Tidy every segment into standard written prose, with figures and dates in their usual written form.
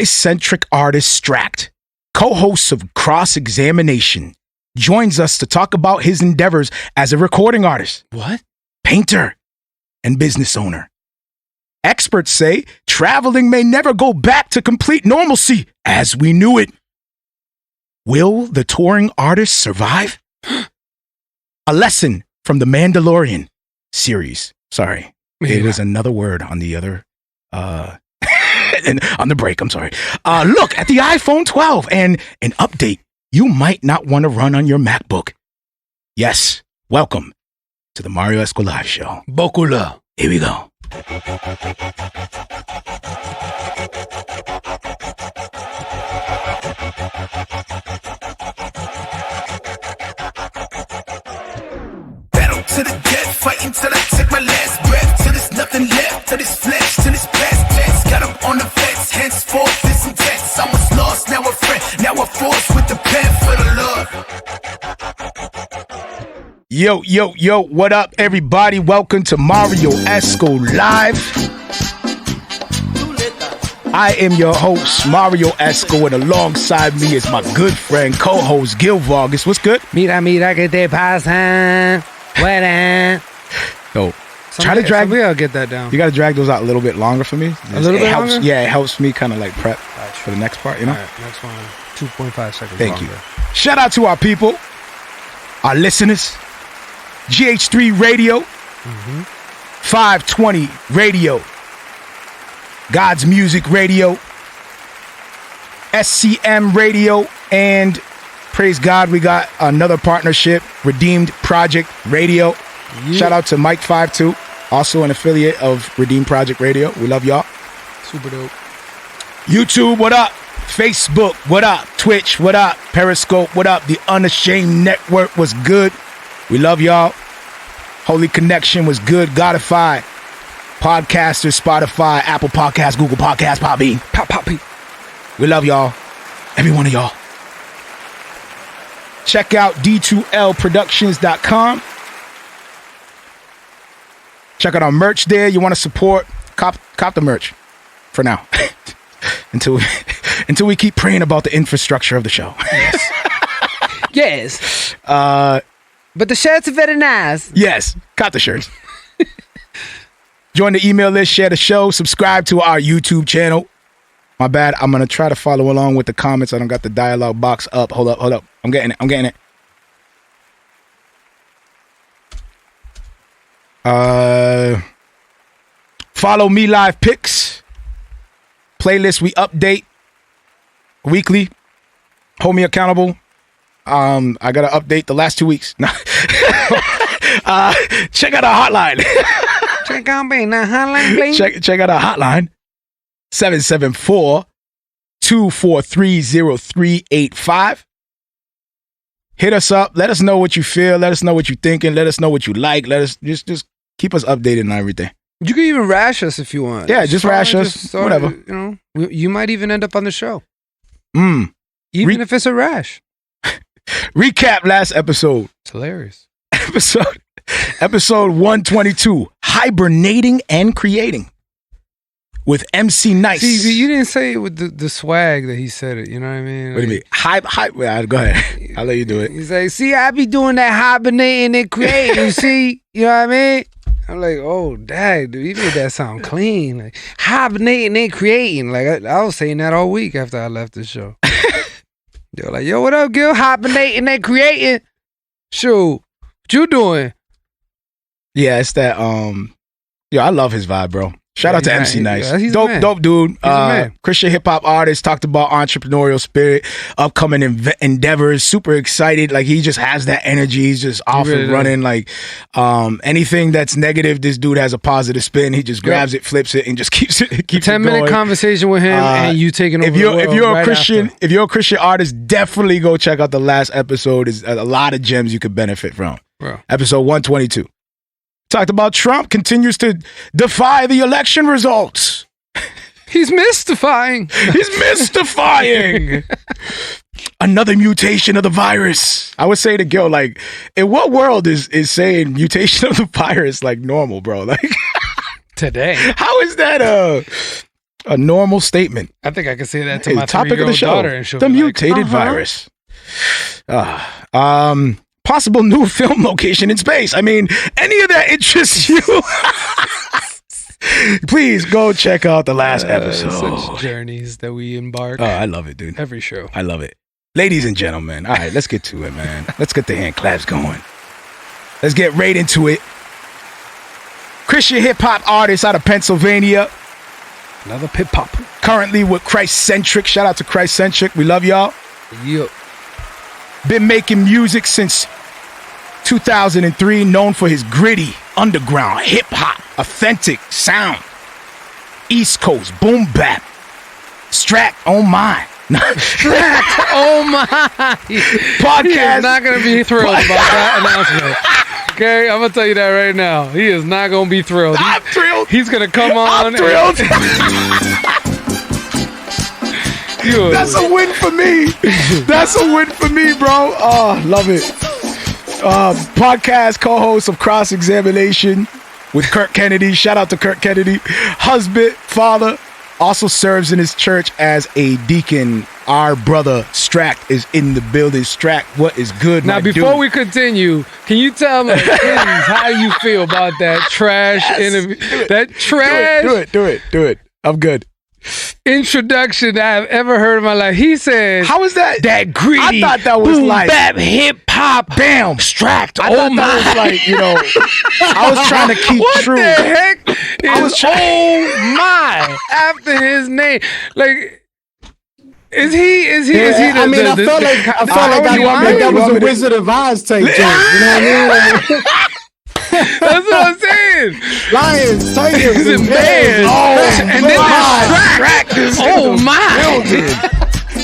Christcentric artist Stract, co-host of Cross-Examination, joins us to talk about his endeavors as a recording artist, painter, and business owner. Experts say traveling may never go back to complete normalcy as we knew it. Will the touring artist survive? A lesson from the Mandalorian series. Sorry, it was another word on the other, on the break, I'm sorry. Look at the iPhone 12 and an update you might not want to run on your MacBook. Yes, welcome to the Marrio Esco Live Show. Bokula. Here we go. Battle to the death, fighting till I take my last breath, till there's nothing left, till this flesh, till this past tense. Got up on the fence, henceforth this intense. I was lost, now a friend, now a force with the pen for the Lord. Yo, what up, everybody? Welcome to Marrio Esco Live. I am your host, Marrio Esco, and alongside me is my good friend, co-host, Gil Vargas. What's good? Mira, que te pasa. Buena. Yo, try to drag. I'll get that down. You got to drag those out a little bit longer for me. A little bit helps, longer? Yeah, it helps me kind of like prep for the next part, you know? All right, next one. 2.5 seconds Thank longer. you. Shout out to our people, our listeners. GH3 Radio, 520 Radio, God's Music Radio, SCM Radio, and praise God, we got another partnership, Redeemed Project Radio. Yeah. Shout out to Mike52, also an affiliate of Redeemed Project Radio. We love y'all. Super dope. YouTube, what up? Facebook, what up? Twitch, what up? Periscope, what up? The Unashamed Network was good. We love y'all. Holy Connection was good. Godify, Podcasters, Spotify, Apple Podcasts, Google Podcasts, Podbean. Poppy. We love y'all. Every one of y'all. Check out d2lproductions.com. Check out our merch there. You want to support, cop the merch for now. until we keep praying about the infrastructure of the show. Yes. But the shirts are very nice. Yes, cop the shirts. Join the email list, share the show, subscribe to our YouTube channel. My bad, I'm going to try to follow along with the comments. I don't got the dialogue box up. Hold up. I'm getting it. Follow me live pics. Playlist we update weekly. Hold me accountable. I gotta update the last 2 weeks. Check out our hotline. Check out the hotline, please. Check out our hotline. 774-243-0385. Hit us up. Let us know what you feel. Let us know what you're thinking. Let us know what you like. Let us just keep us updated on everything. You can even rash us if you want. Yeah, just rash us. Whatever. You know, you might even end up on the show. Even if it's a rash. Recap last episode. It's hilarious. Episode 122, Hibernating and Creating with MC Nice. See, you didn't say it with the swag that he said it. You know what I mean? What do you mean? Go ahead. I'll let you do it. He's like, see, I be doing that hibernating and creating. See, you know what I mean? I'm like, oh, dad, dude, you made that sound clean. Like, hibernating and creating. Like, I was saying that all week after I left the show. They were like, yo, what up, Gil? Hibernating and creating. Shoot, what you doing? Yeah, it's that, I love his vibe, bro. Shout out to MC Nice. Yeah, he's dope dude. man. Christian hip hop artist, talked about entrepreneurial spirit, upcoming endeavors, super excited. Like, he just has that energy. He's just off and running. Like, anything that's negative, this dude has a positive spin. He just grabs it, flips it, and just keeps it going. 10-minute conversation with him and you taking over if you're a Christian artist, definitely go check out the last episode. There's a lot of gems you could benefit from. Bro. Episode 122. Talked about Trump continues to defy the election results. He's mystifying. Another mutation of the virus. I would say to Gil, like, in what world is saying mutation of the virus like normal, bro? Like, today. How is that A normal statement. I think I can say that to Hey, my topic of the 3-year-old show. daughter, and she'll The be mutated like, virus. Possible new film location in space. I mean, any of that interests you? Please go check out the last episode. Such journeys that we embark. Oh, I love it, dude. Every show. I love it. Ladies and gentlemen, all right, let's get to it, man. Let's get the hand claps going. Let's get right into it. Christian hip-hop artist out of Pennsylvania. Another hip-hop. Currently with Christcentric. Shout out to Christcentric. We love y'all. Yup. Been making music since 2003, known for his gritty, underground, hip-hop, authentic sound. East Coast, boom bap. Stract, oh my. Stract, oh my. Podcast. He is not going to be thrilled about that announcement. Okay, I'm going to tell you that right now. He is not going to be thrilled. I'm thrilled. He's going to come on. I'm thrilled. That's a win for me. That's a win for me, bro. Oh, love it. Podcast co-host of Cross Examination with Kirk Kennedy. Shout out to Kirk Kennedy. Husband, father, also serves in his church as a deacon. Our brother Stract is in the building. Stract, what is good, Now, my before dude? we continue, can you tell me, please, how you feel about that trash interview? That trash Do it. I'm good. introduction I've ever heard in my life. He said, How is that? that greedy, I thought that was boom, like bap, hip hop, bam, Stract. I Oh thought my! that was like, you know, I was trying to keep What true. the heck I was is oh my after his name? Like, is he? I I felt like that was a Wizard of Oz type joke. You know what I mean? That's what I'm saying. Lions, tigers, and bears. And then Stract. Oh my!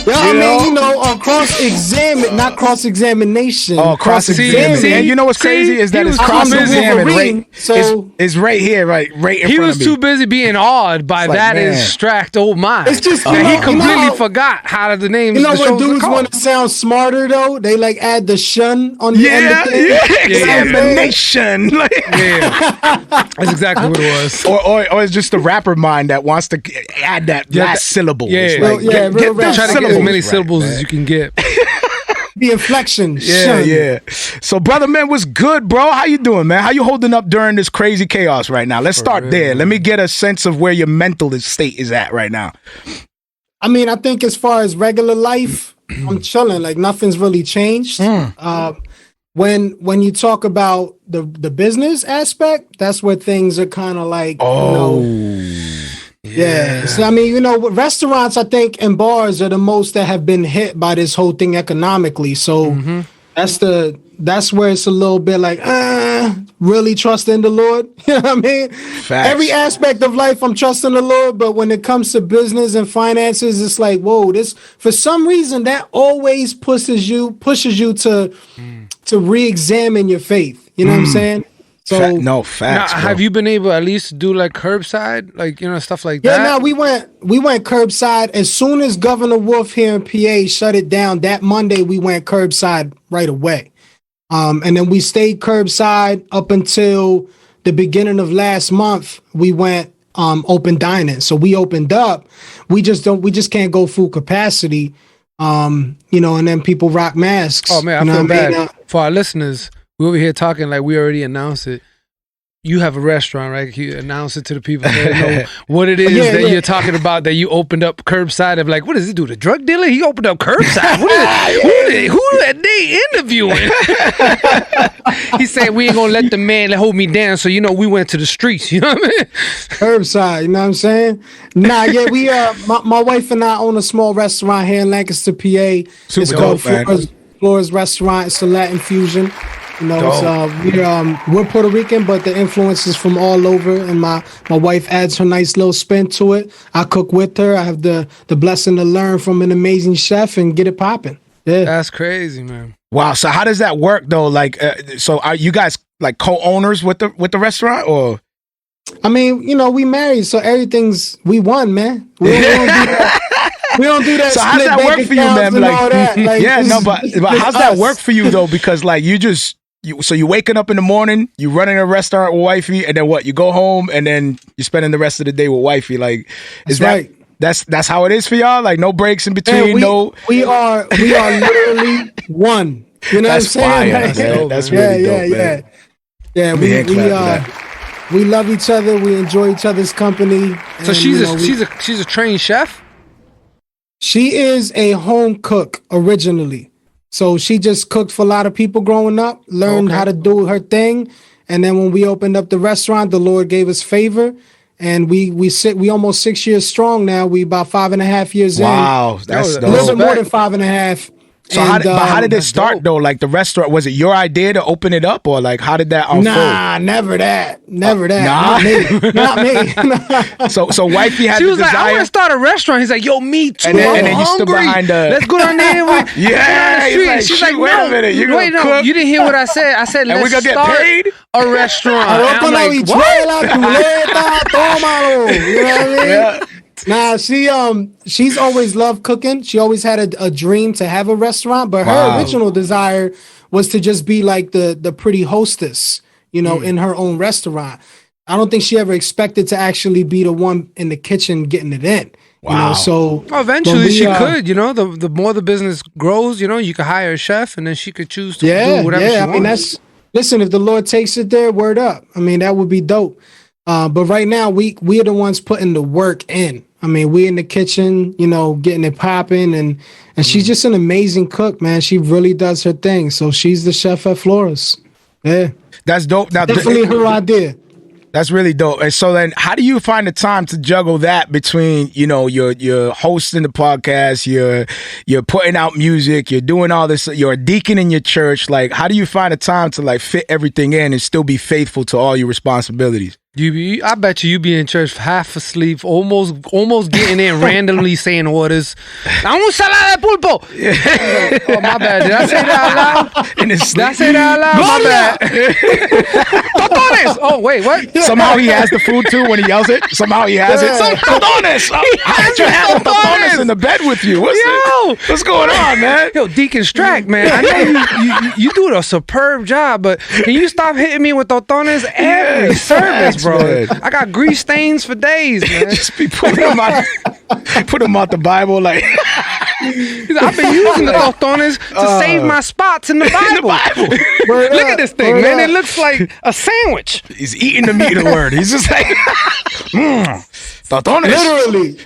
I mean, you know, cross-examine, not cross-examination. Oh, cross-examine. See, And you know what's crazy is that he it's was cross-examine Wolverine, right. It's right here, right in He front was of me. too busy being awed by It's like, that man. Stract. Oh my! It's just, that he completely you know, forgot how the names. You know the when shows dudes are want to sound smarter though, they like add the shun on the end of things. Examination. Yeah, that's exactly what it was. Or it's just the rapper mind that wants to add that last syllable. Yeah, It's like, real get rap. the Try to get as syllables many right, syllables man. as you can get. The inflection. Yeah, shun. yeah. So, brother, man, what's good, bro? How you doing, man? How you holding up during this crazy chaos right now? Let's start there. Let me get a sense of where your mental state is at right now. I mean, I think as far as regular life, I'm chilling. Like nothing's really changed. When you talk about the business aspect, that's where things are kind of like, you know, yeah. So I mean, you know, restaurants, I think, and bars are the most that have been hit by this whole thing economically. So that's where it's a little bit like, really trust in the Lord. You know what I mean? Facts. Every aspect of life, I'm trusting the Lord, but when it comes to business and finances, it's like, whoa, this for some reason that always pushes you to re-examine your faith. You know what I'm saying? So facts. Now, bro. have you been able to at least do like curbside, like, you know, stuff like yeah, that? no, we went curbside as soon as Governor Wolf here in PA shut it down. That Monday, we went curbside right away, and then we stayed curbside up until the beginning of last month. We went open dining, so we opened up. We just can't go full capacity, you know, and then people rock masks. Oh man, you know I feel what bad for our listeners. We're over here talking like we already announced it. You have a restaurant, right? You announce it to the people so they know what it is that you're talking about, that you opened up curbside. Of like, what does he do? The drug dealer? He opened up curbside. Who are they interviewing? He said, we ain't gonna let the man hold me down. So, you know, we went to the streets. You know what I mean? Curbside, you know what I'm saying? Nah, yeah, we my wife and I own a small restaurant here in Lancaster, PA. It's called Flora's Restaurant. It's a Latin fusion. You know, it's, we're Puerto Rican, but the influence is from all over, and my wife adds her nice little spin to it. I cook with her. I have the blessing to learn from an amazing chef and get it popping. Yeah, that's crazy, man. Wow. So how does that work though? Like, so are you guys like co-owners with the restaurant, or? I mean, you know, we married, so we won, man. We don't do that. We don't do that. So how's that work for you, man? Like, like, yeah, no, but how's that work for you though? Because like you so you waking up in the morning, you running a restaurant with wifey, and then what? You go home and then you're spending the rest of the day with wifey. Like, is That's right. That's how it is for y'all? Like, no breaks in between. We are literally one. You know what I'm saying? Fire, man. That's really dope, man. Yeah, we love each other. We enjoy each other's company. So and, she's a trained chef? She is a home cook originally. So she just cooked for a lot of people growing up, learned how to do her thing. And then when we opened up the restaurant, the Lord gave us favor. And we almost 6 years strong now. We about 5.5 years in. Wow, that's a little bit more than 5.5. So how did it start though? Like the restaurant, was it your idea to open it up, or like how did that unfold? Nah, never that. Not me. Not me. So wifey had. She was desire. like, I want to start a restaurant. He's like, yo, me too. And then I'm you stood hungry. behind the. Let's go down there. She's like, wait a minute, you gonna cook? You didn't hear what I said. I said, and let's we gonna start get paid? a restaurant. And I'm like, You know what I mean? Yeah. Nah, she's always loved cooking. She always had a dream to have a restaurant, but her original desire was to just be like the pretty hostess, in her own restaurant. I don't think she ever expected to actually be the one in the kitchen getting it in. Wow. So eventually she could, the more the business grows, you could hire a chef and then she could choose to do whatever she wants. Listen, if the Lord takes it there, word up. I mean, that would be dope. But right now we are the ones putting the work in. I mean, we in the kitchen, getting it popping, and she's just an amazing cook, man. She really does her thing. So she's the chef at Flores. Yeah, that's dope. Now, definitely her idea. That's really dope. And so then, how do you find the time to juggle that between, you're hosting the podcast, you're putting out music, you're doing all this, you're a deacon in your church. Like, how do you find the time to like fit everything in and still be faithful to all your responsibilities? I bet you be in church half asleep, almost getting in randomly saying orders. Un salada de pulpo. Oh, my bad. Did I say that out loud? Did I say that out loud? My bad. Totones. Oh, wait, what? Somehow he has the food too when he yells it. Somehow he has it. Some totones. How did you have totones in the bed with you? What's going on, man? Yo, Deacon Stract, man. I know you do a superb job, but can you stop hitting me with totones every service, bro? I got grease stains for days, man. Just be putting them out the Bible, like. I've been using the totones to save my spots in the Bible. Look at this thing, man. It looks like a sandwich. He's eating the meat of the word. He's just like, totones. Literally.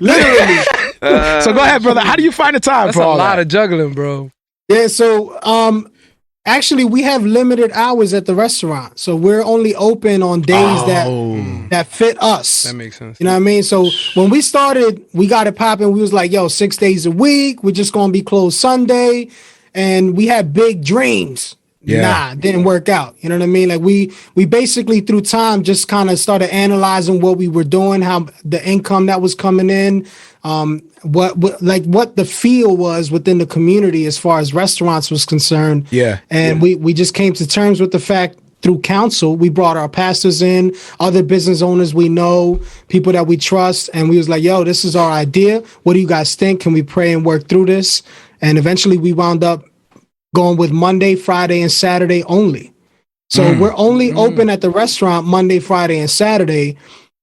So go ahead, brother. How do you find the time That's for all that? That's a lot of juggling, bro. Yeah, so actually, we have limited hours at the restaurant, so we're only open on days that fit us. That makes sense. You know what I mean? So when we started, we got it popping. We was like, yo, 6 days a week. We're just gonna be closed Sunday, and we had big dreams. Yeah. Nah, didn't work out. You know what I mean? Like we basically through time just kind of started analyzing what we were doing, how the income that was coming in, what the feel was within the community as far as restaurants was concerned. Yeah. And we just came to terms with the fact through council, we brought our pastors in, other business owners we know, people that we trust, and we was like, yo, this is our idea. What do you guys think? Can we pray and work through this? And eventually we wound up going with Monday, Friday, and Saturday only. So we're only open at the restaurant Monday, Friday, and Saturday,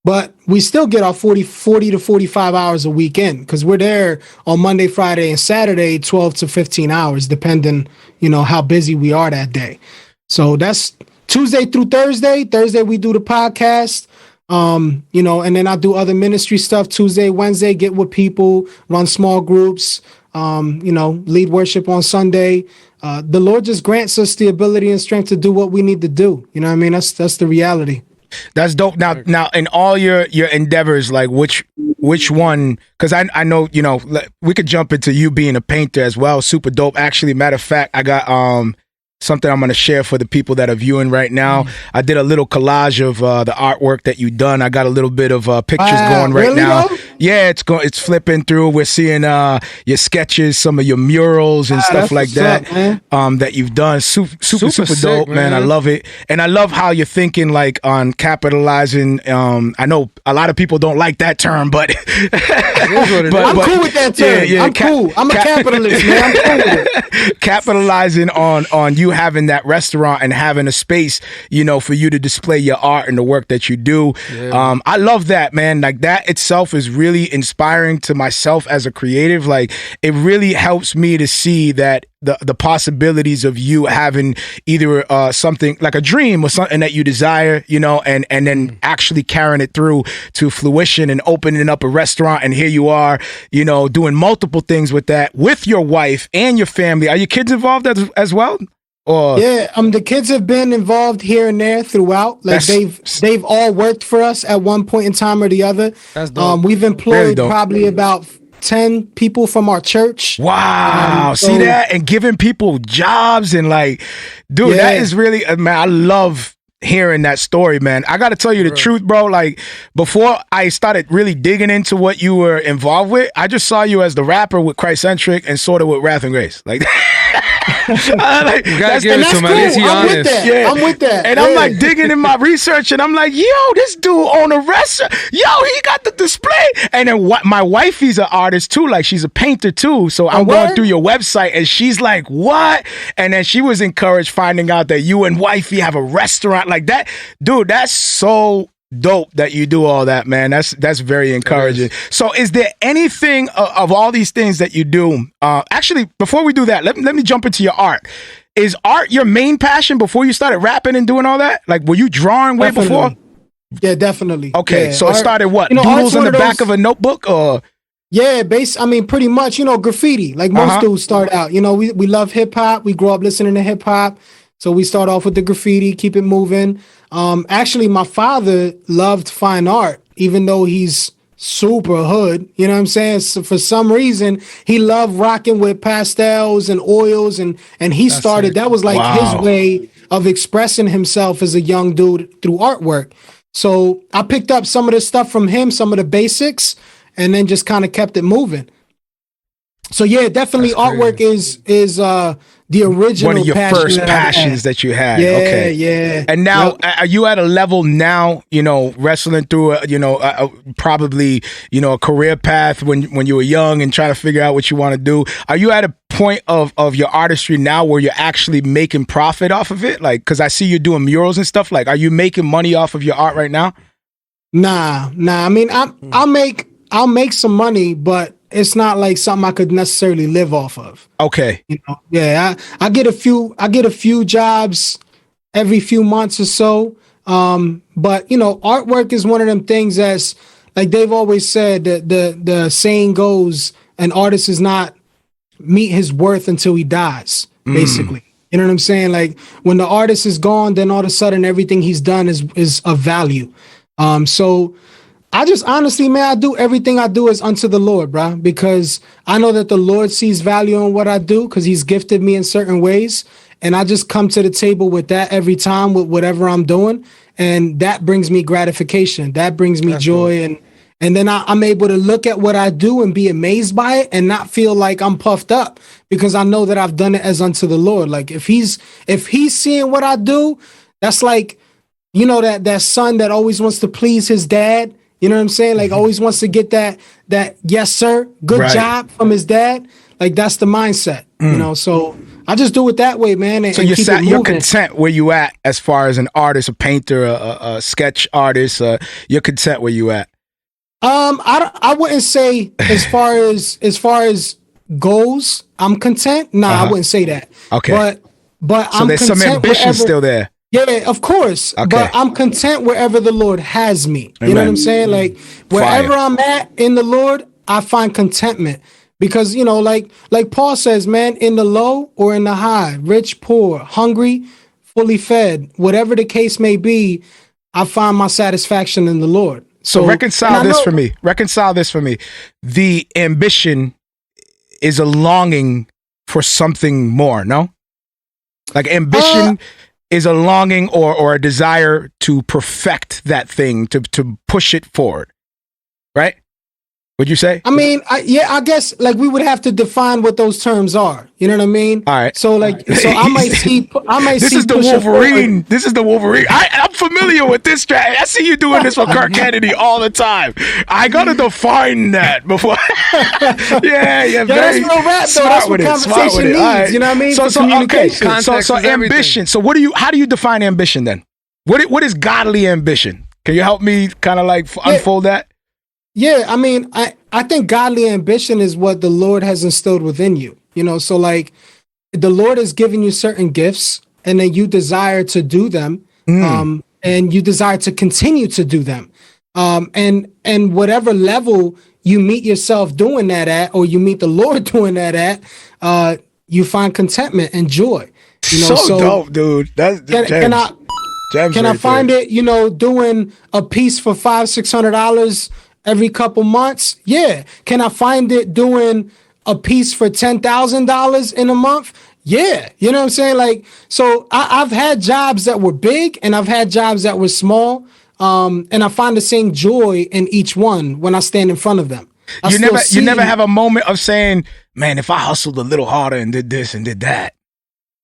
but we still get our 40 to 45 hours a weekend because we're there on Monday, Friday, and Saturday, 12 to 15 hours, depending, how busy we are that day. So that's Tuesday through Thursday. Thursday, we do the podcast, and then I do other ministry stuff Tuesday, Wednesday, get with people, run small groups, lead worship on Sunday. The Lord just grants us the ability and strength to do what we need to do. You know what I mean? That's the reality. That's dope. Now, in all your endeavors, like which one? Because I know we could jump into you being a painter as well. Super dope. Actually, matter of fact, I got something I'm going to share for the people that are viewing right now. I did a little collage of the artwork that you done. I got a little bit of pictures going right now. Though? Yeah, it's flipping through. We're seeing your sketches, some of your murals and stuff like that. Up, that you've done. Super sick, dope, man. I love it. And I love how you're thinking like on capitalizing. I know a lot of people don't like that term, but I'm cool with that term. Yeah, I'm cool. I'm a capitalist, man. I'm cool with it. Capitalizing on you having that restaurant and having a space, you know, for you to display your art and the work that you do. Yeah. I love that, man. Like that itself is really inspiring to myself as a creative. Like it really helps me to see that the possibilities of you having either something like a dream or something that you desire, you know, and then actually carrying it through to fruition and opening up a restaurant. And here you are, you know, doing multiple things with that, with your wife and your family. Are your kids involved as well? Or yeah, the kids have been involved here and there throughout. Like they've all worked for us at one point in time or the other. That's dope. We've employed probably about 10 people from our church. Wow. See that? And giving people jobs and like, dude, that is really, man, I love hearing that story, man. I got to tell you the truth, bro. Like before I started really digging into what you were involved with, I just saw you as the rapper with Christcentric and sort of with Wrath and Grace. Like, like you gotta give it to him. At least he honest. I'm with that. And I'm like digging in my research, and I'm like, yo, this dude own a restaurant. Yo, he got the display. And then my wifey's an artist too. Like she's a painter too. So I'm going through your website, and she's like, what? And then she was encouraged finding out that you and wifey have a restaurant like that. Dude, that's so dope that you do all that, man. That's very encouraging. So is there anything of all these things that you do, actually before we do that, let me jump into your art. Is art your main passion before you started rapping and doing all that? Like were you drawing way before? Yeah, definitely. Okay, yeah. So it started what? Doodles in the back of a notebook or? Yeah, pretty much, graffiti. Like most dudes start out, we love hip hop. We grew up listening to hip hop. So we start off with the graffiti, keep it moving. Actually, my father loved fine art, even though he's super hood. You know what I'm saying? So for some reason, he loved rocking with pastels and oils, and he started. That was like his way of expressing himself as a young dude through artwork. So I picked up some of the stuff from him, some of the basics, and then just kind of kept it moving. So yeah, definitely artwork is the original one of your first passions that you had. Yeah, okay. Yeah. And now, are you at a level now, wrestling through probably a career path when you were young and trying to figure out what you want to do? Are you at a point of your artistry now where you're actually making profit off of it? Like, because I see you doing murals and stuff. Like, are you making money off of your art right now? Nah. I mean, I'll make some money, but it's not like something I could necessarily live off of. Okay. Yeah, I get a few jobs every few months or so. But artwork is one of them things that's like they've always said that the saying goes, an artist is not meet his worth until he dies, basically. You know what I'm saying? Like when the artist is gone, then all of a sudden everything he's done is of value. So I just honestly, man, I do everything I do is unto the Lord, bro, because I know that the Lord sees value in what I do because he's gifted me in certain ways. And I just come to the table with that every time with whatever I'm doing. And that brings me gratification. That brings me joy. Cool. And then I'm able to look at what I do and be amazed by it and not feel like I'm puffed up because I know that I've done it as unto the Lord. Like if he's seeing what I do, that's like, that son that always wants to please his dad. You know what I'm saying? Like always wants to get that yes, sir, good job from his dad. Like that's the mindset, so I just do it that way, man. And, so you're content where you at as far as an artist, a painter, a sketch artist, you're content where you at? I wouldn't say as far as goals, I'm content. Nah, I wouldn't say that. Okay. But so I'm there's some ambition still there. Yeah, of course. Okay. But I'm content wherever the Lord has me. You know what I'm saying? Like wherever I'm at in the Lord, I find contentment. Because, like Paul says, man, in the low or in the high, rich, poor, hungry, fully fed, whatever the case may be, I find my satisfaction in the Lord. So reconcile this for me. Reconcile this for me. The ambition is a longing for something more, no? Like ambition is a longing or a desire to perfect that thing, to push it forward, right? Would you say? I mean, I guess like we would have to define what those terms are. You know what I mean? All right. So I might see. This is the Wolverine. This is the Wolverine. I'm familiar with this strategy. I see you doing this for Kirk Kennedy all the time. I gotta define that before. yeah. That's real rap though. That's what conversation needs. Right. You know what I mean? So communication. Okay. So ambition. So how do you define ambition then? What is godly ambition? Can you help me kind of like unfold that? Yeah, I mean, I think godly ambition is what the Lord has instilled within you. You know, so like the Lord has given you certain gifts and then you desire to do them and you desire to continue to do them. And whatever level you meet yourself doing that at, or you meet the Lord doing that at, you find contentment and joy. You know, so dope, dude. That's can I find it, you know, doing a piece for $500-$600 every couple months? Yeah. Can I find it doing a piece for $10,000 in a month? Yeah. You know what I'm saying? Like, so I've had jobs that were big and I've had jobs that were small. And I find the same joy in each one when I stand in front of them. You never have a moment of saying, man, if I hustled a little harder and did this and did that.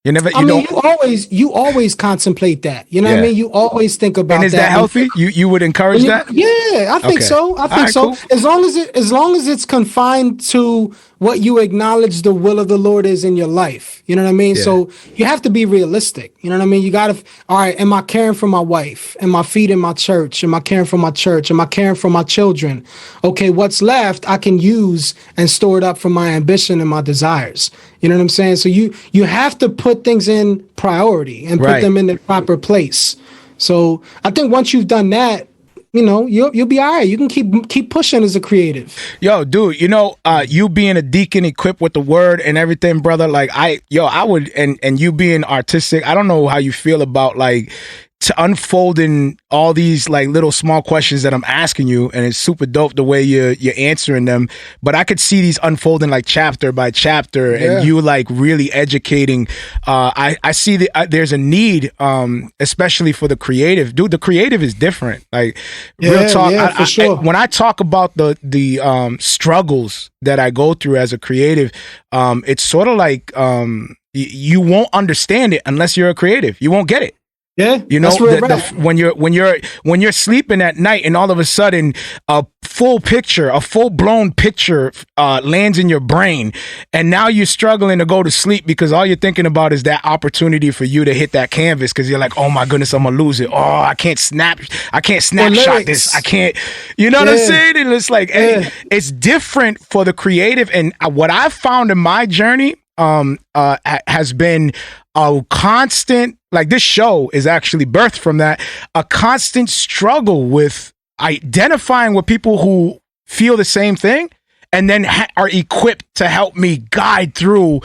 You always contemplate that. You know what I mean? You always think about that. And is that healthy? You would encourage that? Yeah, I think so. I think so. Cool. As long as it's confined to what you acknowledge the will of the Lord is in your life. You know what I mean? Yeah. So you have to be realistic. You know what I mean? You got to, all right, am I caring for my wife? Am I feeding my church? Am I caring for my church? Am I caring for my children? Okay, what's left I can use and store it up for my ambition and my desires. You know what I'm saying? So you have to put things in priority and put them in the proper place. So I think once you've done that, you know, you'll be all right. You can keep pushing as a creative. Yo, dude, you know, you being a deacon equipped with the word and everything, brother, like I would, and you being artistic, I don't know how you feel about like to unfolding all these like little small questions that I'm asking you, and it's super dope the way you're answering them. But I could see these unfolding like chapter by chapter, and you like really educating. I see there's a need, especially for the creative. Dude, the creative is different. Like real talk. For sure. When I talk about the struggles that I go through as a creative, it's sort of like you won't understand it unless you're a creative. You won't get it. Yeah, you know, when you're sleeping at night and all of a sudden a full blown picture lands in your brain, and now you're struggling to go to sleep because all you're thinking about is that opportunity for you to hit that canvas, because you're like, oh my goodness, I'm gonna lose it. Oh, I can't snapshot this. I can't, you know what I'm saying? And it's like it's different for the creative, and what I've found in my journey has been a constant, like this show is actually birthed from that, a constant struggle with identifying with people who feel the same thing and then are equipped to help me guide through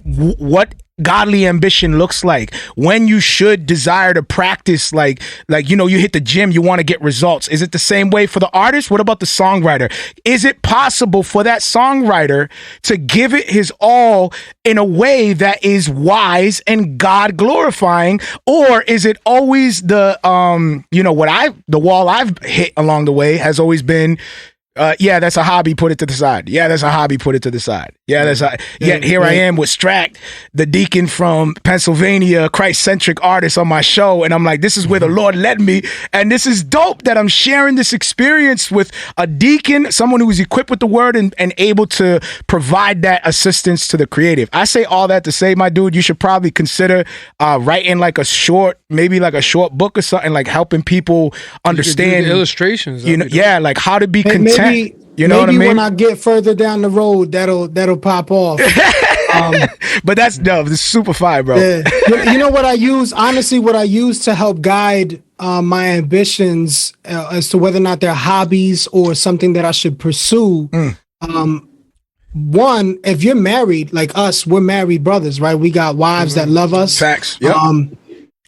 what godly ambition looks like, when you should desire to practice, like you know, you hit the gym, you want to get results. Is it the same way for the artist? What about the songwriter? Is it possible for that songwriter to give it his all in a way that is wise and God glorifying? Or is it always the wall I've hit along the way has always been, that's a hobby, put it to the side. Yeah, that's a hobby, put it to the side. Here I am with Stract, the deacon from Pennsylvania, Christcentric artist on my show, and I'm like, this is where the Lord led me, and this is dope that I'm sharing this experience with a deacon, someone who is equipped with the word and able to provide that assistance to the creative. I say all that to say, my dude, you should probably consider writing like a short book or something, like helping people understand illustrations. Like how to be content. You know what I mean? Maybe when I get further down the road, that'll pop off. But that's dope. It's super fire, bro. Yeah. You know what I use? Honestly, what I use to help guide my ambitions as to whether or not they're hobbies or something that I should pursue. One, if you're married, like us, we're married brothers, right? We got wives that love us. Facts. Yep.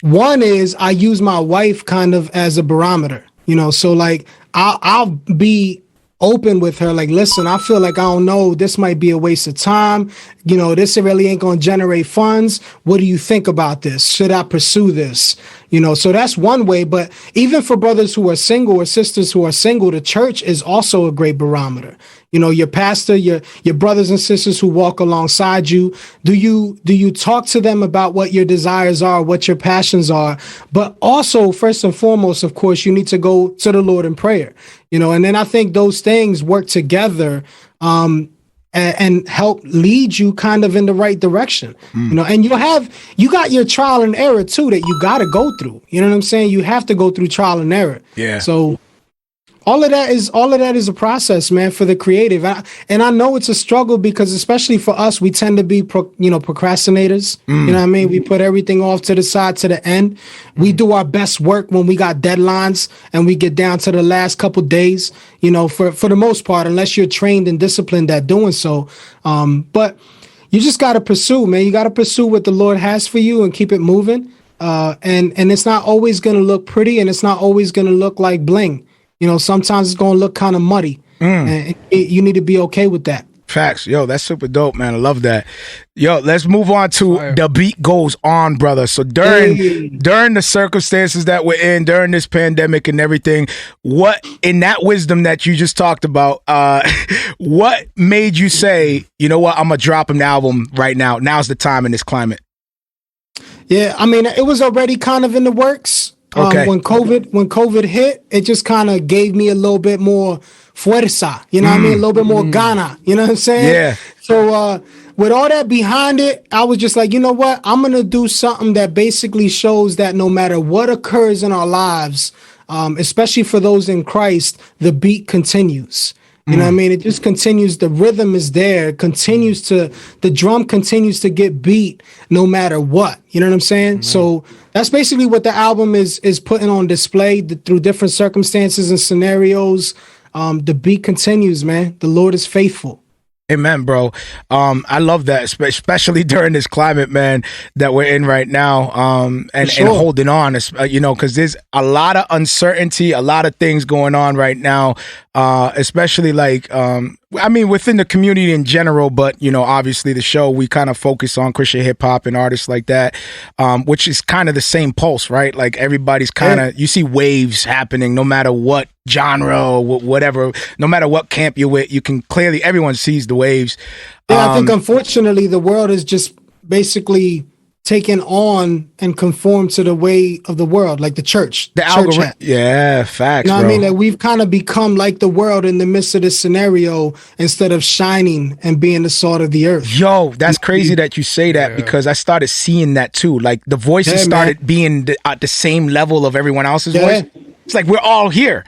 One is I use my wife kind of as a barometer, you know, so like I'll be open with her, like, listen, I feel like, I don't know, this might be a waste of time. You know, this really ain't going to generate funds. What do you think about this? Should I pursue this? You know, so that's one way. But even for brothers who are single or sisters who are single, the church is also a great barometer. You know, your pastor, your brothers and sisters who walk alongside you. Do you talk to them about what your desires are, what your passions are? But also, first and foremost, of course, you need to go to the Lord in prayer. You know, and then I think those things work together and help lead you kind of in the right direction. You know, and you got your trial and error too that you got to go through. You know what I'm saying? You have to go through trial and error. Yeah. So all of that is a process, man, for the creative. And I know it's a struggle because especially for us, we tend to be procrastinators. You know what I mean? We put everything off to the side to the end. We do our best work when we got deadlines and we get down to the last couple days, you know, for the most part, unless you're trained and disciplined at doing so. But you just got to pursue, man. You got to pursue what the Lord has for you and keep it moving. And it's not always going to look pretty and it's not always going to look like bling. You know, sometimes it's going to look kind of muddy. And you need to be okay with that. Facts. Yo, that's super dope, man. I love that. Yo, let's move on to The Beat Goes On, brother. So during the circumstances that we're in, during this pandemic and everything, what, in that wisdom that you just talked about, what made you say, you know what, I'm going to drop an album right now. Now's the time in this climate. Yeah, I mean, it was already kind of in the works. Okay. When COVID hit, it just kind of gave me a little bit more fuerza, you know what I mean? A little bit more Ghana, you know what I'm saying? Yeah. So with all that behind it, I was just like, you know what? I'm going to do something that basically shows that no matter what occurs in our lives, especially for those in Christ, the beat continues. You know what I mean? It just continues. The rhythm is there. The drum continues to get beat no matter what. You know what I'm saying? So that's basically what the album is putting on display through different circumstances and scenarios. The beat continues, man. The Lord is faithful. Amen, bro. I love that, especially during this climate, man, that we're in right now. And holding on, you know, because there's a lot of uncertainty, a lot of things going on right now, especially like, I mean, within the community in general, but, you know, obviously the show, we kind of focus on Christian hip hop and artists like that, which is kind of the same pulse, right? Like everybody's kind of, you see waves happening no matter what genre or whatever, no matter what camp you're with, you can clearly, everyone sees the waves. Yeah, I think unfortunately the world is just basically taken on and conform to the way of the world, like the church. The algorithm. Yeah, facts. You know what bro. I mean? Like we've kind of become like the world in the midst of this scenario instead of shining and being the salt of the earth. Yo, that's crazy that you say that because I started seeing that too. Like the voices started being at the same level of everyone else's voice. It's like we're all here.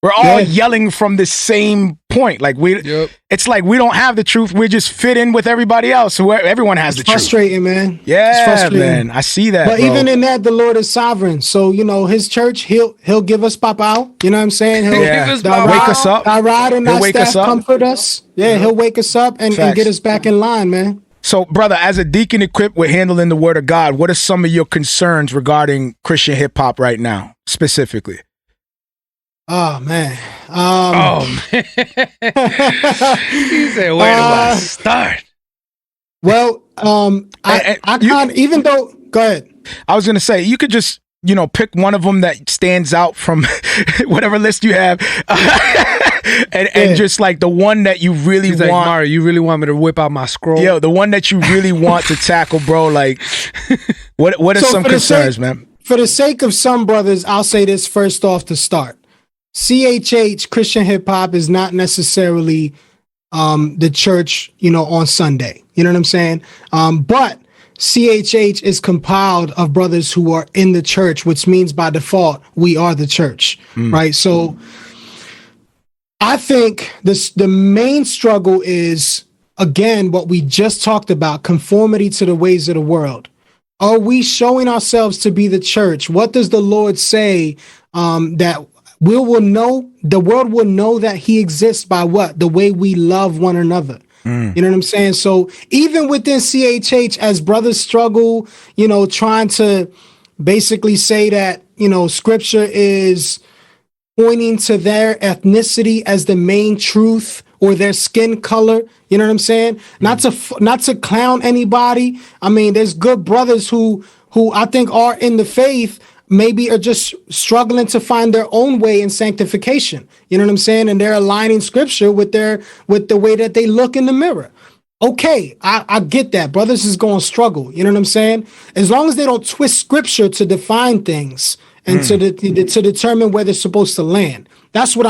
We're all yelling from the same point. Like it's like we don't have the truth. We just fit in with everybody else. Everyone has the truth. Frustrating, man. Yeah, it's frustrating. man. I see that. But bro. even in that, the Lord is sovereign. So you know, His church, He'll give us papao. You know what I'm saying? He'll wake us up. Our rod and our staff comfort us. Yeah, He'll wake us up and get us back in line, man. So, brother, as a deacon equipped with handling the Word of God, what are some of your concerns regarding Christian hip hop right now, specifically? Oh man. He said, "Where do I start?" Well, I can't. Even though, go ahead. I was gonna say you could just pick one of them that stands out from whatever list you have, and just like the one that you really want. Like, Marrio, you really want me to whip out my scroll? Yo, the one that you really want to tackle, bro. Like, what are some concerns, man? For the sake of some brothers, I'll say this first off to start. CHH Christian hip hop is not necessarily the church, on Sunday. You know what I'm saying? But CHH is compiled of brothers who are in the church, which means by default, we are the church, right? So I think the main struggle is, again, what we just talked about, conformity to the ways of the world. Are we showing ourselves to be the church? What does the Lord say that the world will know that He exists by what? The way we love one another. You know what I'm saying? So even within CHH, as brothers struggle, trying to basically say that, scripture is pointing to their ethnicity as the main truth or their skin color. You know what I'm saying? Not to clown anybody. I mean, there's good brothers who I think are in the faith, maybe are just struggling to find their own way in sanctification. You know what I'm saying? And they're aligning scripture with the way that they look in the mirror. Okay, I get that. Brothers is going to struggle. You know what I'm saying? As long as they don't twist scripture to define things and to determine where they're supposed to land. That's what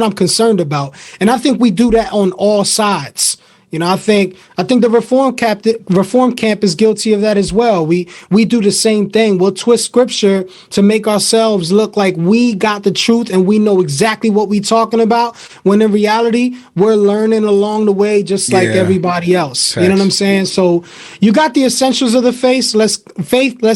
I'm concerned about. And I think we do that on all sides. You know, I think the reform camp is guilty of that as well. We do the same thing. We'll twist scripture to make ourselves look like we got the truth and we know exactly what we're talking about, when in reality, we're learning along the way just like everybody else. Facts. You know what I'm saying? So you got the essentials of the faith. Let's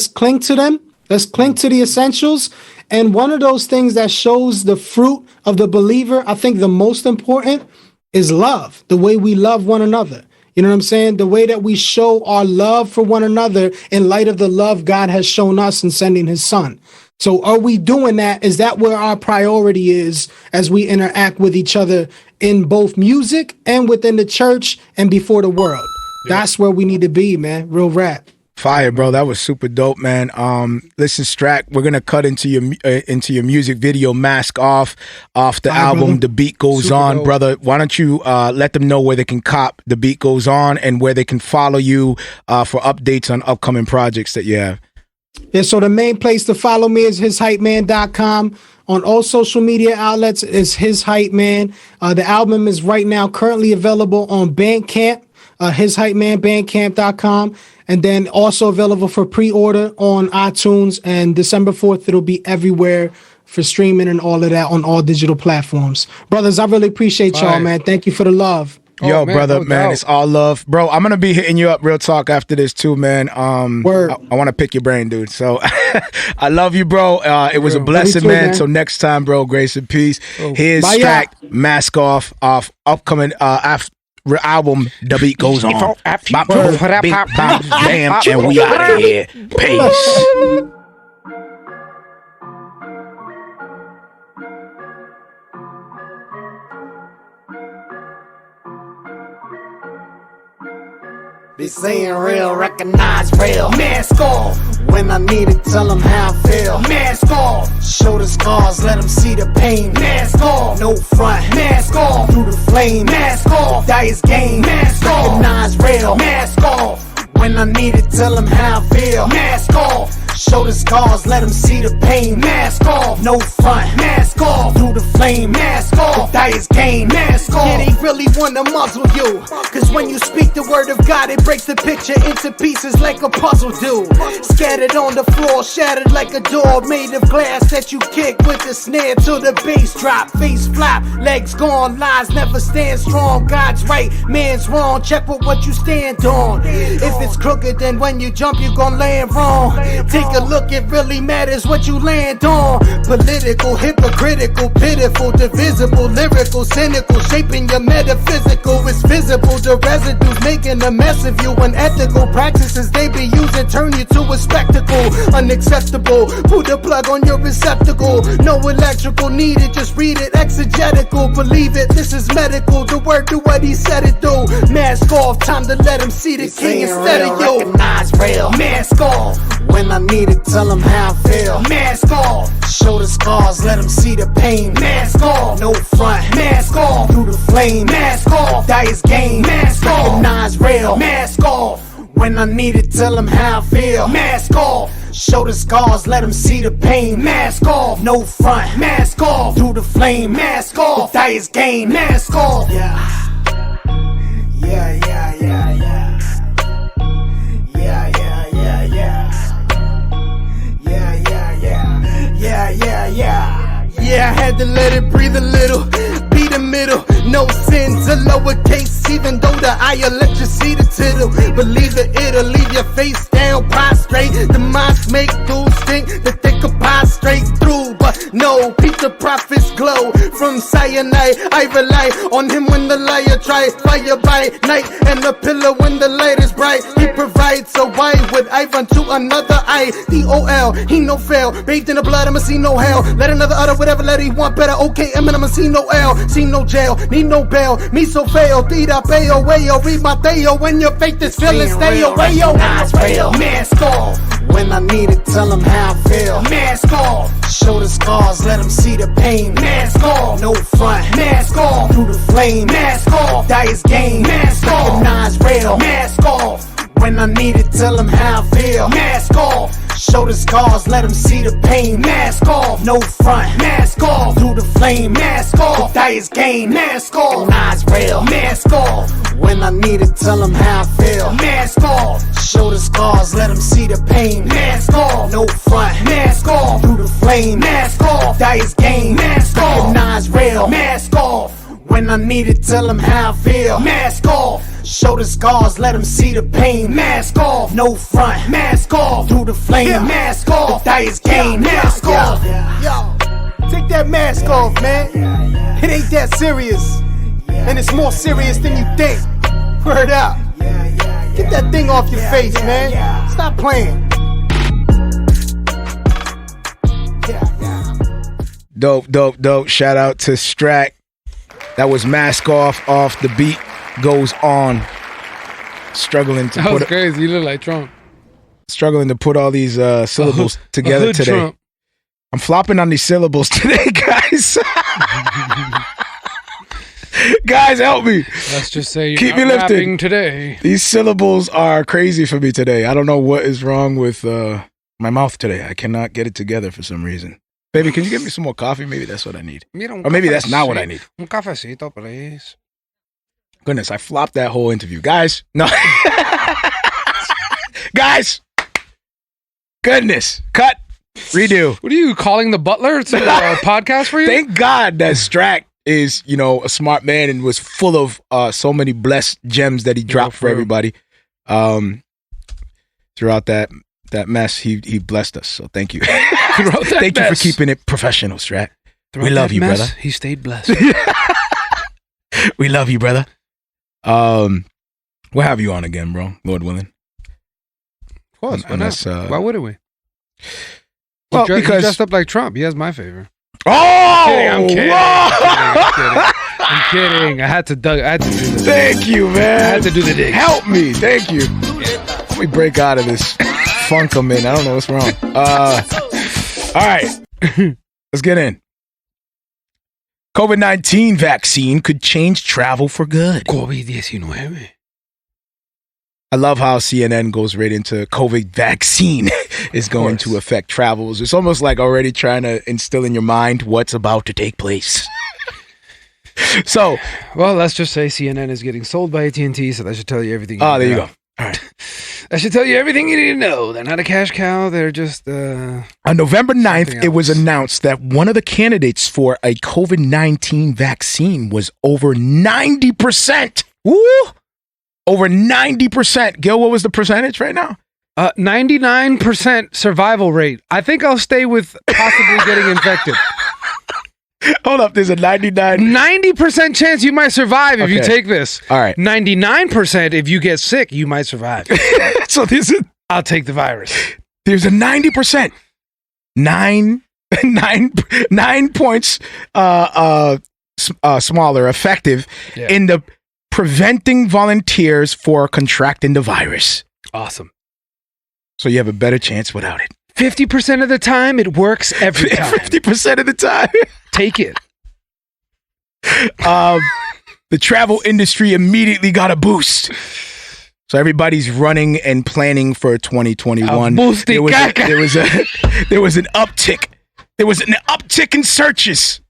cling to them. Let's cling to the essentials. And one of those things that shows the fruit of the believer, I think the most important, is love, the way we love one another. You know what I'm saying? The way that we show our love for one another in light of the love God has shown us in sending his son. So are we doing that? Is that where our priority is as we interact with each other in both music and within the church and before the world? Yeah. That's where we need to be, man. Real rap. Fire, bro. That was super dope, man. Listen, Stract, we're gonna cut into your music video, Mask Off the album, brother. The Beat Goes super On, dope. Brother. Why don't you let them know where they can cop The Beat Goes On and where they can follow you for updates on upcoming projects that you have? Yeah, so the main place to follow me is hishypeman.com. On all social media outlets is His Hype Man. The album is right now currently available on Bandcamp, hishypemanbandcamp.com. And then also available for pre-order on iTunes. And December 4th, it'll be everywhere for streaming and all of that on all digital platforms. Brothers, I really appreciate y'all, man. Thank you for the love. Yo, man, brother, man, it's all love. Bro, I'm going to be hitting you up real talk after this too, man. Word. I want to pick your brain, dude. So I love you, bro. It was a blessing, man. So next time, bro, grace and peace. Here's Stract, Mask Off upcoming album, The Beat Goes On. Bam, bam, and we out of here. Peace. They saying real, recognize real. Mask off. When I need it, tell them how I feel. Mask off. Show the scars, let them see the pain. Mask off. No front. Mask off. Through the flame. Mask off. Dice game. Mask off. Recognize real. Mask off. When I need it, tell them how I feel. Mask off. Show the scars, let them see the pain. Mask off, no front. Mask off, through the flame. Mask off, dice game. Mask off. Yeah, they really wanna muzzle you, cause when you speak the word of God, it breaks the picture into pieces like a puzzle do. Scattered on the floor, shattered like a door made of glass that you kick with the snare till the bass drop. Face flop, legs gone, lies never stand strong. God's right, man's wrong. Check with what you stand on. If it's crooked, then when you jump, you gon' land wrong. Take a look, it really matters what you land on. Political, hypocritical, pitiful, divisible, lyrical, cynical, shaping your metaphysical. It's visible, the residues making a mess of you. Unethical practices they be using turn you to a spectacle. Unacceptable, put the plug on your receptacle. No electrical needed, just read it, exegetical. Believe it, this is medical. The word do what he said it do. Mask off, time to let him see the king instead of you. Recognize real. Mask off. When I need it, tell them how I feel. Mask off. Show the scars, let them see the pain. Mask off. No front. Mask off. Through the flame. Mask off. Dice game. Mask off. Recognize real. Mask off. When I need it, tell them how I feel. Mask off. Show the scars, let them see the pain. Mask off. No front. Mask off. Through the flame. Mask off. Dice game. Mask off. Yeah. Yeah, yeah, yeah, yeah. Yeah, yeah, yeah, yeah. Yeah, yeah, yeah. Yeah, yeah, yeah. Yeah, I had to let it breathe a little. Be the middle. No sins, a lowercase, even though the I'll let you see the tittle. Believe it, it'll leave your face down, prostrate. The minds make dudes think that they could pass straight through. But no, peep the prophet's glow from cyanide. I rely on him when the liar tries. Fire by night and the pillar when the light is bright. He provides, so why would I run to another eye? D-O-L, he no fail. Bathed in the blood, I'ma see no hell. Let another utter whatever letter he want better. Okay, I'ma see no L. See no jail, need no bail. Me so fail, tira peo, wayo. Read my Theo when your faith is feeling stay away, yo. Real. Mask off. When I need it, tell them how I feel. Mask off. Show the scars, let them see the pain. Mask off. No front. Mask off. Through the flame. Mask off. Die is game. Mask off. Recognize real. Mask off. When I need it, tell them how I feel. Mask off. Show the scars, let them see the pain. Mask off. No front. Mask off. Through the flame. Mask off. Die is game. Mask off. Recognize real. Mask off. When I need it, tell them how I feel. Mask off. Show the scars, let them see the pain. Mask off. No front. Mask off. Through the flame. Mask off. Die is game. Mask off. Recognize real. Mask off. When I need it, tell them how I feel. Mask off. Show the scars, let them see the pain. Mask off. No front. Mask off. Through the flame. Mask off. Die is game. Mask off. Yo, take that mask off, man. It ain't that serious. And it's more serious than you think. Word up. Get that thing off your face, man. Stop playing. Dope. Shout out to Stract. That was Mask Off the beat goes on. Struggling to That was crazy. You look like Trump. Struggling to put all these syllables together today. Trump. I'm flopping on these syllables today, guys. Guys, help me. Let's just say you're Keep not me lifted. rapping today. These syllables are crazy for me today. I don't know what is wrong with my mouth today. I cannot get it together for some reason. Baby, can you get me some more coffee? Maybe that's what I need. Or maybe that's not what I need. Un cafecito, please. Goodness, I flopped that whole interview. Guys, no. Guys. Goodness. Cut. Redo. What are you calling the butler to a podcast for you? Thank God that Stract is, a smart man and was full of so many blessed gems that he dropped for everybody. Throughout that mess, he blessed us. So thank you. Thank you for keeping it professional, Stract. We love you, brother. He stayed blessed. We love you, brother. We'll have you on again, bro. Lord willing. Of course. Why wouldn't we? Well, He because dressed up like Trump. He has my favor. Oh, I'm kidding. whoa! I'm kidding. I had to do this. Thank you, man. I had to do the dig. Help me. Thank you. Let me break out of this funk I'm in. I don't know what's wrong. All right. Let's get in. COVID-19 vaccine could change travel for good. COVID-19. I love how CNN goes right into COVID vaccine is going to affect travels. It's almost like already trying to instill in your mind what's about to take place. So, well, let's just say CNN is getting sold by AT&T, so that should tell you everything. There you go. All right. That should tell you everything you need to know. They're not a cash cow. They're just... On November 9th, it was announced that one of the candidates for a COVID-19 vaccine was over 90%. Woo! Over 90%. Gil, what was the percentage right now? 99% survival rate. I think I'll stay with possibly getting infected. Hold up, there's a 90% chance you might survive if you take this. All right. 99% if you get sick, you might survive. So I'll take the virus. There's a 90%. Nine points smaller effective in the preventing volunteers for contracting the virus. Awesome. So you have a better chance without it. 50% of the time, it works every time. 50% of the time. Take it. The travel industry immediately got a boost. So everybody's running and planning for 2021. There was an uptick. There was an uptick in searches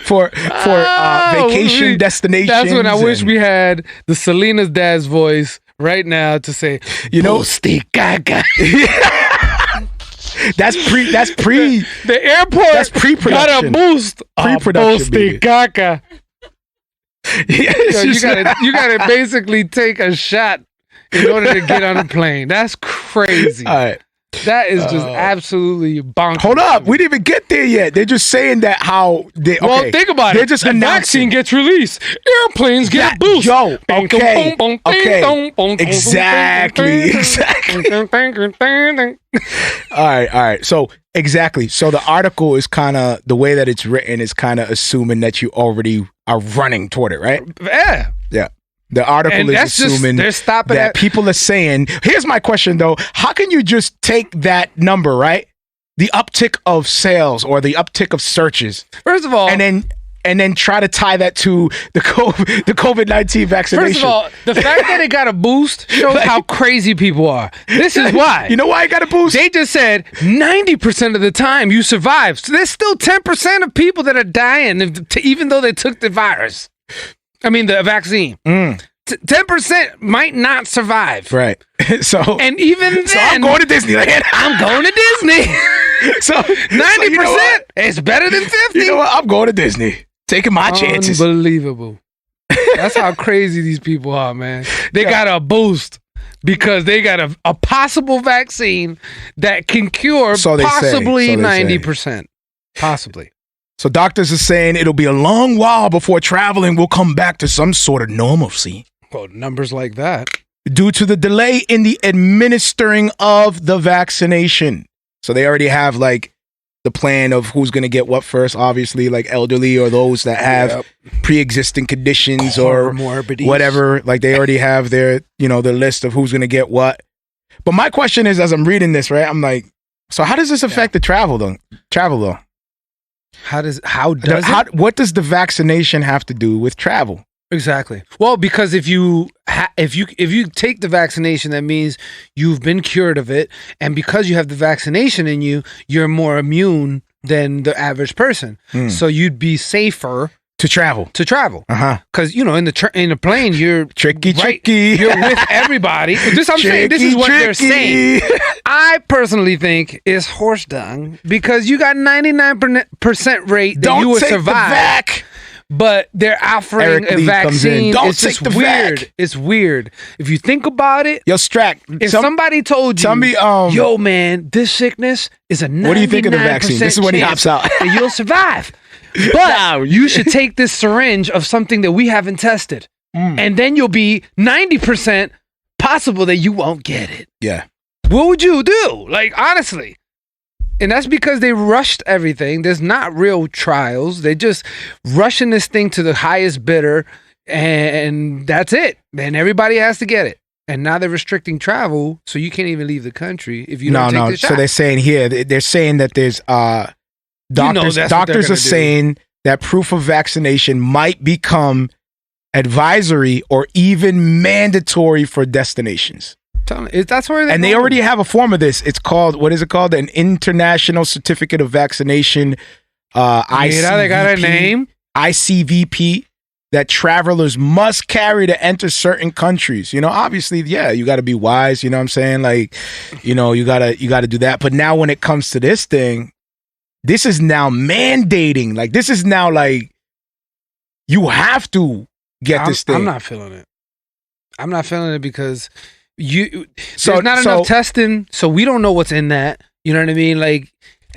for vacation destinations. That's when I wish we had the Selena's dad's voice right now to say, Boosty Gaga. That's pre. The airport. That's pre-production. Got a boost. Pre-production. Boosty Gaga. You gotta basically take a shot in order to get on a plane. That's crazy. All right. That is just absolutely bonkers. Hold up. We didn't even get there yet. They're just saying that how they... Okay. Well, think about They're it. just the vaccine gets released. Airplanes get a boost. Yo, okay. Exactly. All right. So, exactly. So, the article is kind of... The way that it's written is kind of assuming that you already are running toward it, right? Yeah. Yeah. The article And is that's just- assuming they're stopping that at- people are saying, here's my question though. How can you just take that number, right? The uptick of sales or the uptick of searches, First of all, and then try to tie that to the COVID-19 vaccination. First of all, the fact that it got a boost shows how crazy people are. This is why. You know why it got a boost? They just said 90% of the time you survive. So there's still 10% of people that are dying even though they took the virus. I mean, the vaccine. 10% might not survive. Right. And even then, so I'm going to Disneyland. I'm going to Disney. So 90% you know what? is better than 50. You know what? I'm going to Disney. Taking my chances. Unbelievable. That's how crazy these people are, man. They got a boost because they got a possible vaccine that can cure possibly 90%. Possibly. So doctors are saying it'll be a long while before traveling will come back to some sort of normalcy. Well, numbers like that. Due to the delay in the administering of the vaccination. So they already have like the plan of who's going to get what first, obviously, like elderly or those that have pre-existing conditions or whatever. Like they already have their, the list of who's going to get what. But my question is, as I'm reading this, right, I'm like, so how does this affect the travel though? What does the vaccination have to do with travel? Exactly. Well, because if you take the vaccination, that means you've been cured of it, and because you have the vaccination in you, you're more immune than the average person. So you'd be safer to travel. Because in the plane, you're tricky. You're with everybody. This is what they're saying. I personally think is horse dung because you got 99% rate that you will survive. But they're offering a vaccine. Don't it's take just the weird. vac. It's weird. If you think about it, yo, Stract. If somebody told you, yo, man, this sickness is a 99% what do you think of the vaccine? This is when he hops out. That you'll survive. But you should take this syringe of something that we haven't tested, and then you'll be 90% possible that you won't get it. Yeah. What would you do? Like, honestly. And that's because they rushed everything. There's not real trials. They just rushing this thing to the highest bidder, and that's it. And everybody has to get it. And now they're restricting travel, so you can't even leave the country if you don't take the shot. So they're saying here, they're saying that there's doctors are saying that proof of vaccination might become advisory or even mandatory for destinations. That's where they already have a form of this. It's called, what is it called? An International Certificate of Vaccination. ICVP, they got a name. ICVP that travelers must carry to enter certain countries. Obviously, you got to be wise. You know what I'm saying? Like, you got to do that. But now when it comes to this thing, this is now mandating. Like, this is now like you have to get this thing. I'm not feeling it. I'm not feeling it because. There's not enough testing, so we don't know what's in that. You know what I mean? Like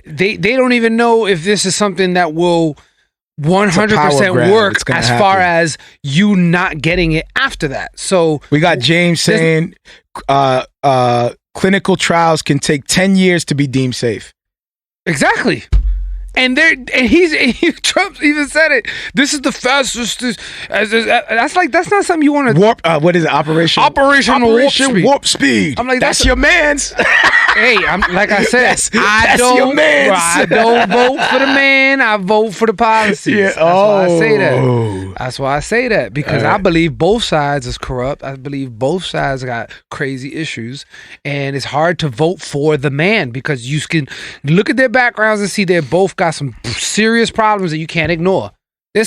they don't even know if this is something that will 100% work as far as you not getting it after that. So we got James saying clinical trials can take 10 years to be deemed safe. Exactly. And Trump even said it. This is the fastest. That's not something you want to warp. What is it? Operation Warp Speed. I'm like, that's your man's. Hey, like I said, I don't vote for the man. I vote for the policies. Yeah. Why I say that. That's why I say that because I believe both sides is corrupt. I believe both sides got crazy issues, and it's hard to vote for the man because you can look at their backgrounds and see they both got some serious problems that you can't ignore.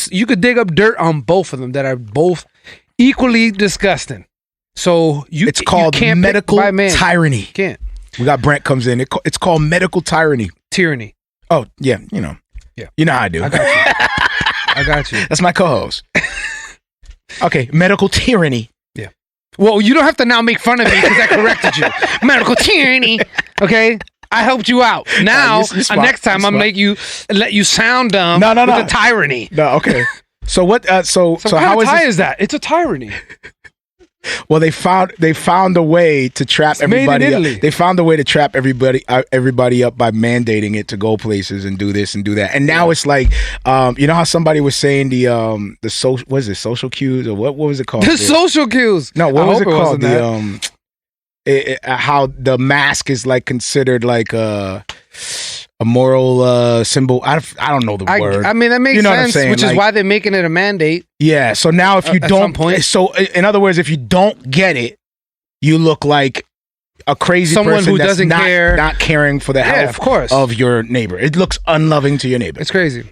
You could dig up dirt on both of them that are both equally disgusting. So it's called medical tyranny. Can't. We got Brent comes in. It's called medical tyranny. Tyranny. Oh yeah, Yeah. You know how I do. I got you. That's my co-host. Okay, medical tyranny. Yeah. Well, you don't have to now make fun of me because I corrected you. Medical tyranny. Okay. I helped you out. Now, next time I'm let you sound dumb with the tyranny. No, okay. So what? So how is that? It's a tyranny. Well, they found a way to trap everybody. made in Italy. They found a way to trap everybody up by mandating it to go places and do this and do that. And now it's like, you know how somebody was saying the social cues or what was it called? The social cues. No, what was it called? How the mask is like considered like a moral symbol. I don't know the word. I mean, that makes sense, which is why they're making it a mandate. Yeah. So now if you don't, so in other words, if you don't get it, you look like a crazy someone person who that's doesn't care, not caring for the health of your neighbor. It looks unloving to your neighbor. It's crazy.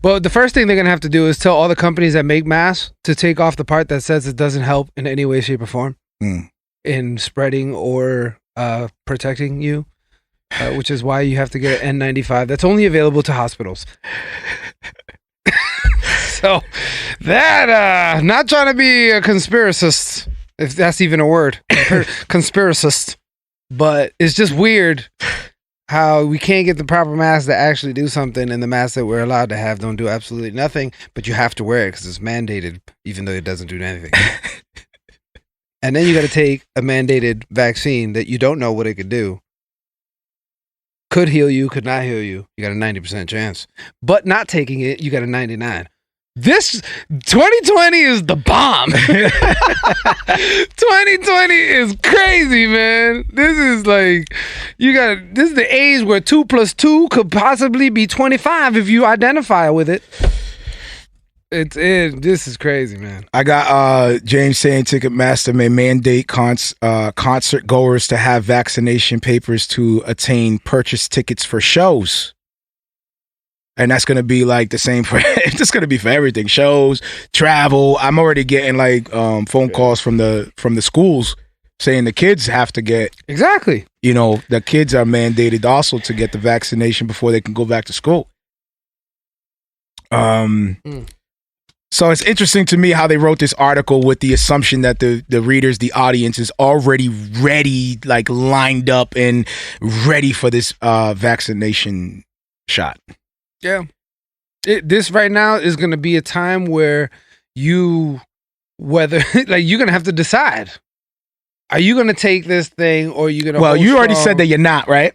But the first thing they're going to have to do is tell all the companies that make masks to take off the part that says it doesn't help in any way, shape, or form in spreading or protecting you, which is why you have to get an N95 that's only available to hospitals. So that, not trying to be a conspiracist, if that's even a word, conspiracist, but it's just weird how we can't get the proper masks that actually do something, and the masks that we're allowed to have don't do absolutely nothing, but you have to wear it because it's mandated, even though it doesn't do anything. And then you got to take a mandated vaccine that you don't know what it could do. Could heal you, could not heal you. You got a 90% chance. But not taking it, you got a 99%. This 2020 is the bomb. 2020 is crazy, man. This is like, this is the age where 2 + 2 could possibly be 25 if you identify with it. This is crazy, man. I got James saying Ticketmaster may mandate concert goers to have vaccination papers to attain purchase tickets for shows. And that's going to be like the same for, it's just going to be for everything. Shows, travel. I'm already getting like phone calls from the schools saying the kids have to get. Exactly. You know, the kids are mandated also to get the vaccination before they can go back to school. So it's interesting to me how they wrote this article with the assumption that the readers, the audience is already ready, like lined up and ready for this vaccination shot. Yeah. This right now is going to be a time where you're going to have to decide. Are you going to take this thing or are you going to Well, you already said that you're not, right?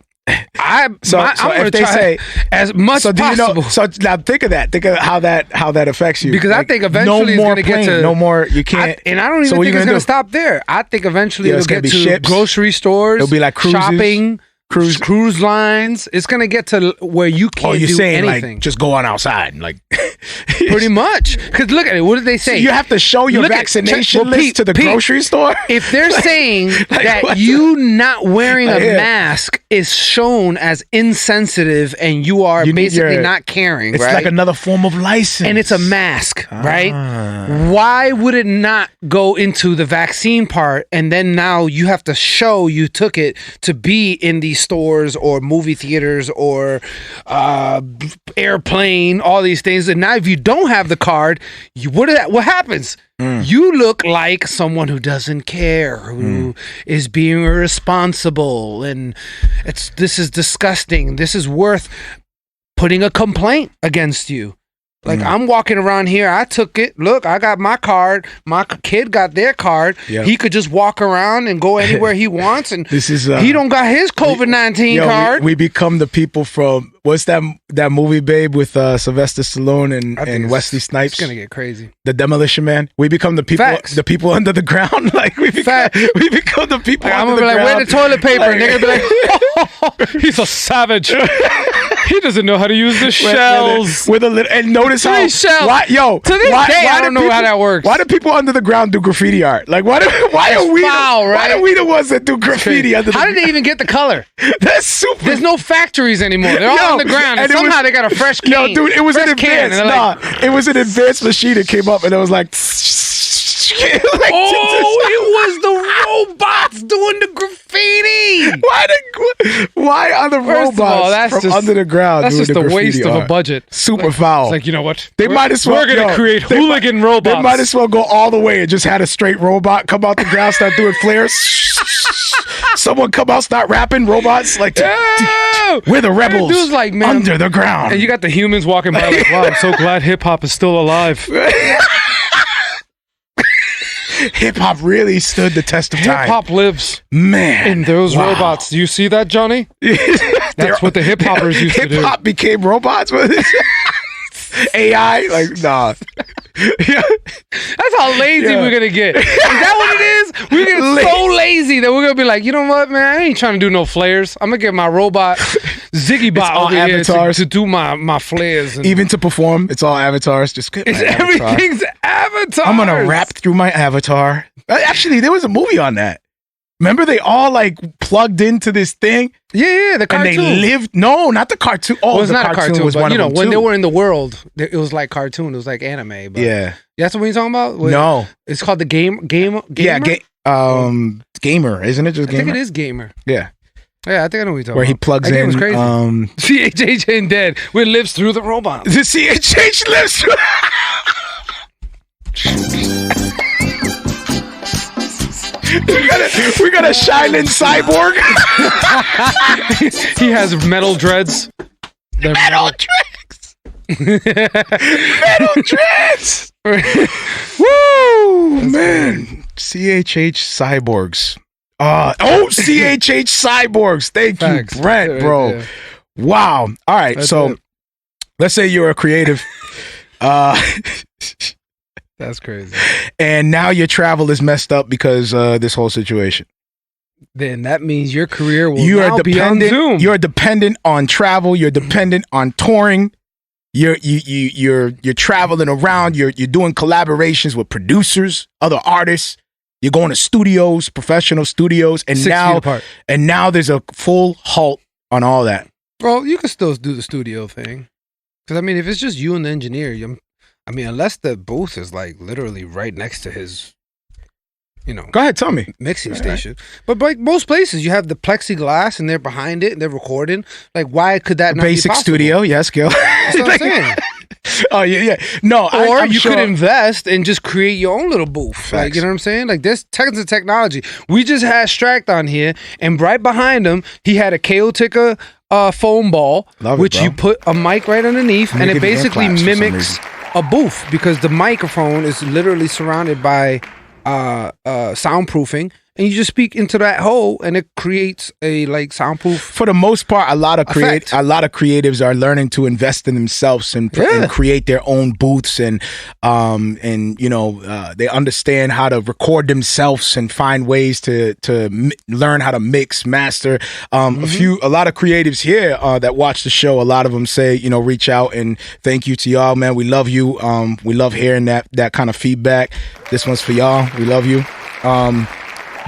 I'm going to try as much as possible. So now think of that. Think of how that affects you. Because I think eventually it's going to get to... No more, you can't... I don't even think it's going to stop there. I think eventually it'll get to ships. Grocery stores. It'll be like cruises. Shopping. Cruise lines. It's going to get to where you can't do anything. Like, just go on outside. Like, pretty much. Because look at it. What did they say? So you have to show your vaccination list to the grocery store? If they're saying that you not wearing a mask is shown as insensitive and you are basically not caring, it's right? like another form of license. And it's a mask, right? Why would it not go into the vaccine part and then now you have to show you took it to be in these stores or movie theaters or airplane, all these things. And now if you don't have the card, what happens? You look like someone who doesn't care, who is being irresponsible, and this is disgusting. This is worth putting a complaint against you. Like, I'm walking around here. I took it. Look, I got my card. My kid got their card. Yep. He could just walk around and go anywhere he wants. And he don't got his COVID-19 card. We become the people from, what's that movie, Babe, with Sylvester Stallone and Wesley Snipes? It's going to get crazy. The Demolition Man. We become the people under the ground. Like, we become the people under the ground. I'm going to be like, where the toilet paper? And they're going to be like, he's a savage. He doesn't know how to use the shells. With a little, and notice how shells. To this day, I don't know how that works. Why do people under the ground do graffiti art? Like, why are we the ones that do graffiti under the ground? How did they even get the color? That's super. There's no factories anymore. They're all on the ground. And somehow they got a fresh can. Yo, dude, it was an advanced. It was an advanced machine that came up, and it was like. It was the robots doing the graffiti. Why are the robots from under the ground? That's doing just a waste of a budget. Super foul. It's like, you know what? They might as well. We're going to create hooligan robots. They might as well go all the way and just had a straight robot come out the ground, start doing flares. Someone come out, start rapping. Robots like, we're the rebels. Dude's like, man, under the ground. And you got the humans walking by like, wow, I'm so glad hip hop is still alive. Hip hop really stood the test of Hip time. hop lives Man. in those Wow. robots. Do you see that, Johnny? That's what the hip hoppers used to do. Hip hop became robots with it. AI, like nah. That's how lazy Yeah. we're gonna get. Is that what it is? We're gonna get so lazy that we're gonna be like, you know what, man? I ain't trying to do no flares. I'm gonna get my robot Ziggy Bot all over here avatars. to do my flares. And Even to perform, it's all avatars. Just get my avatar. everything's avatars. I'm gonna rap through my avatar. Actually, there was a movie on that. Remember, they all like plugged into this thing, Yeah, the and cartoon. they lived. No, not the cartoon. Oh, Well, it's the not a cartoon, was but one you of know, them when too. they were in the world, it was like cartoon. It was like anime. But Yeah. that's what you're talking about. No. It's called the game. Yeah. Gamer, isn't it? Just I gamer. think it is gamer. Yeah. Yeah, I think I know what you're talking Where he about. plugs That game was in. crazy. CHH ain't dead. We lives through the robot. The CHH lives. we got a Shining Cyborg. He has metal dreads. They're Metal dreads. Metal dreads. Woo, man. CHH Cyborgs. CHH Cyborgs. Thank Facts. you, Brent, Right bro. there. Wow. All right. That's so it. let's say you're a creative. That's crazy. And now your travel is messed up because this whole situation. Then that means your career will You now are be on Zoom. dependent. You're dependent on travel. You're dependent on touring. You're traveling around. You're doing collaborations with producers, other artists. You're going to studios, professional studios, and 6 feet now apart. there's a full halt on all that. Well, you can still do the studio thing. Because, I mean, if it's just you and the engineer, unless the booth is like literally right next to his, Go ahead, tell me. mixing station. But like most places, you have the plexiglass and they're behind it and they're recording. Like, why could that not be Basic possible? studio, yes, Gil. That's what I'm saying. Oh yeah. No, Or I'm you sure. could invest and just create your own little booth. Like, Facts. you know what I'm saying? Like, there's tons of technology. We just had Stract on here, and right behind him, he had a KO Ticker foam ball, Love it, which bro. you put a mic right underneath, I'm and gonna it give you air basically claps for some mimics reason. a booth because the microphone is literally surrounded by soundproofing. And you just speak into that hole, and it creates a like soundproof. For the most part, a lot of Effect. creatives are learning to invest in themselves and create their own booths, and they understand how to record themselves and find ways to learn how to mix, master. A lot of creatives here that watch the show, a lot of them say, reach out and thank you to y'all, man. We love you. We love hearing that kind of feedback. This one's for y'all. We love you.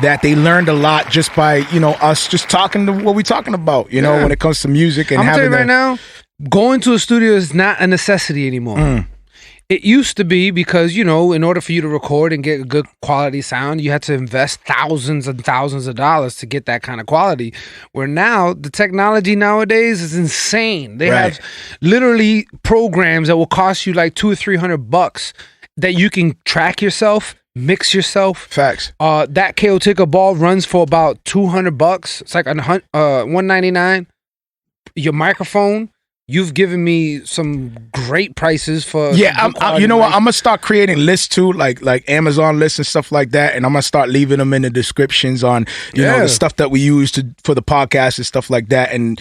That they learned a lot just by, us just talking to what we're talking about, when it comes to music and I'm having telling you right now, going to a studio is not a necessity anymore. It used to be because, in order for you to record and get a good quality sound, you had to invest thousands and thousands of dollars to get that kind of quality. Where now, the technology nowadays is insane. They Right. have literally programs that will cost you like $200 or $300 that you can track yourself, mix yourself. Facts. That KO Ticker ball runs for about $200. It's like $199. Your microphone. You've given me some great prices for. You know what? I'm gonna start creating lists too, like Amazon lists and stuff like that, and I'm gonna start leaving them in the descriptions on the stuff that we use for the podcast and stuff like that, and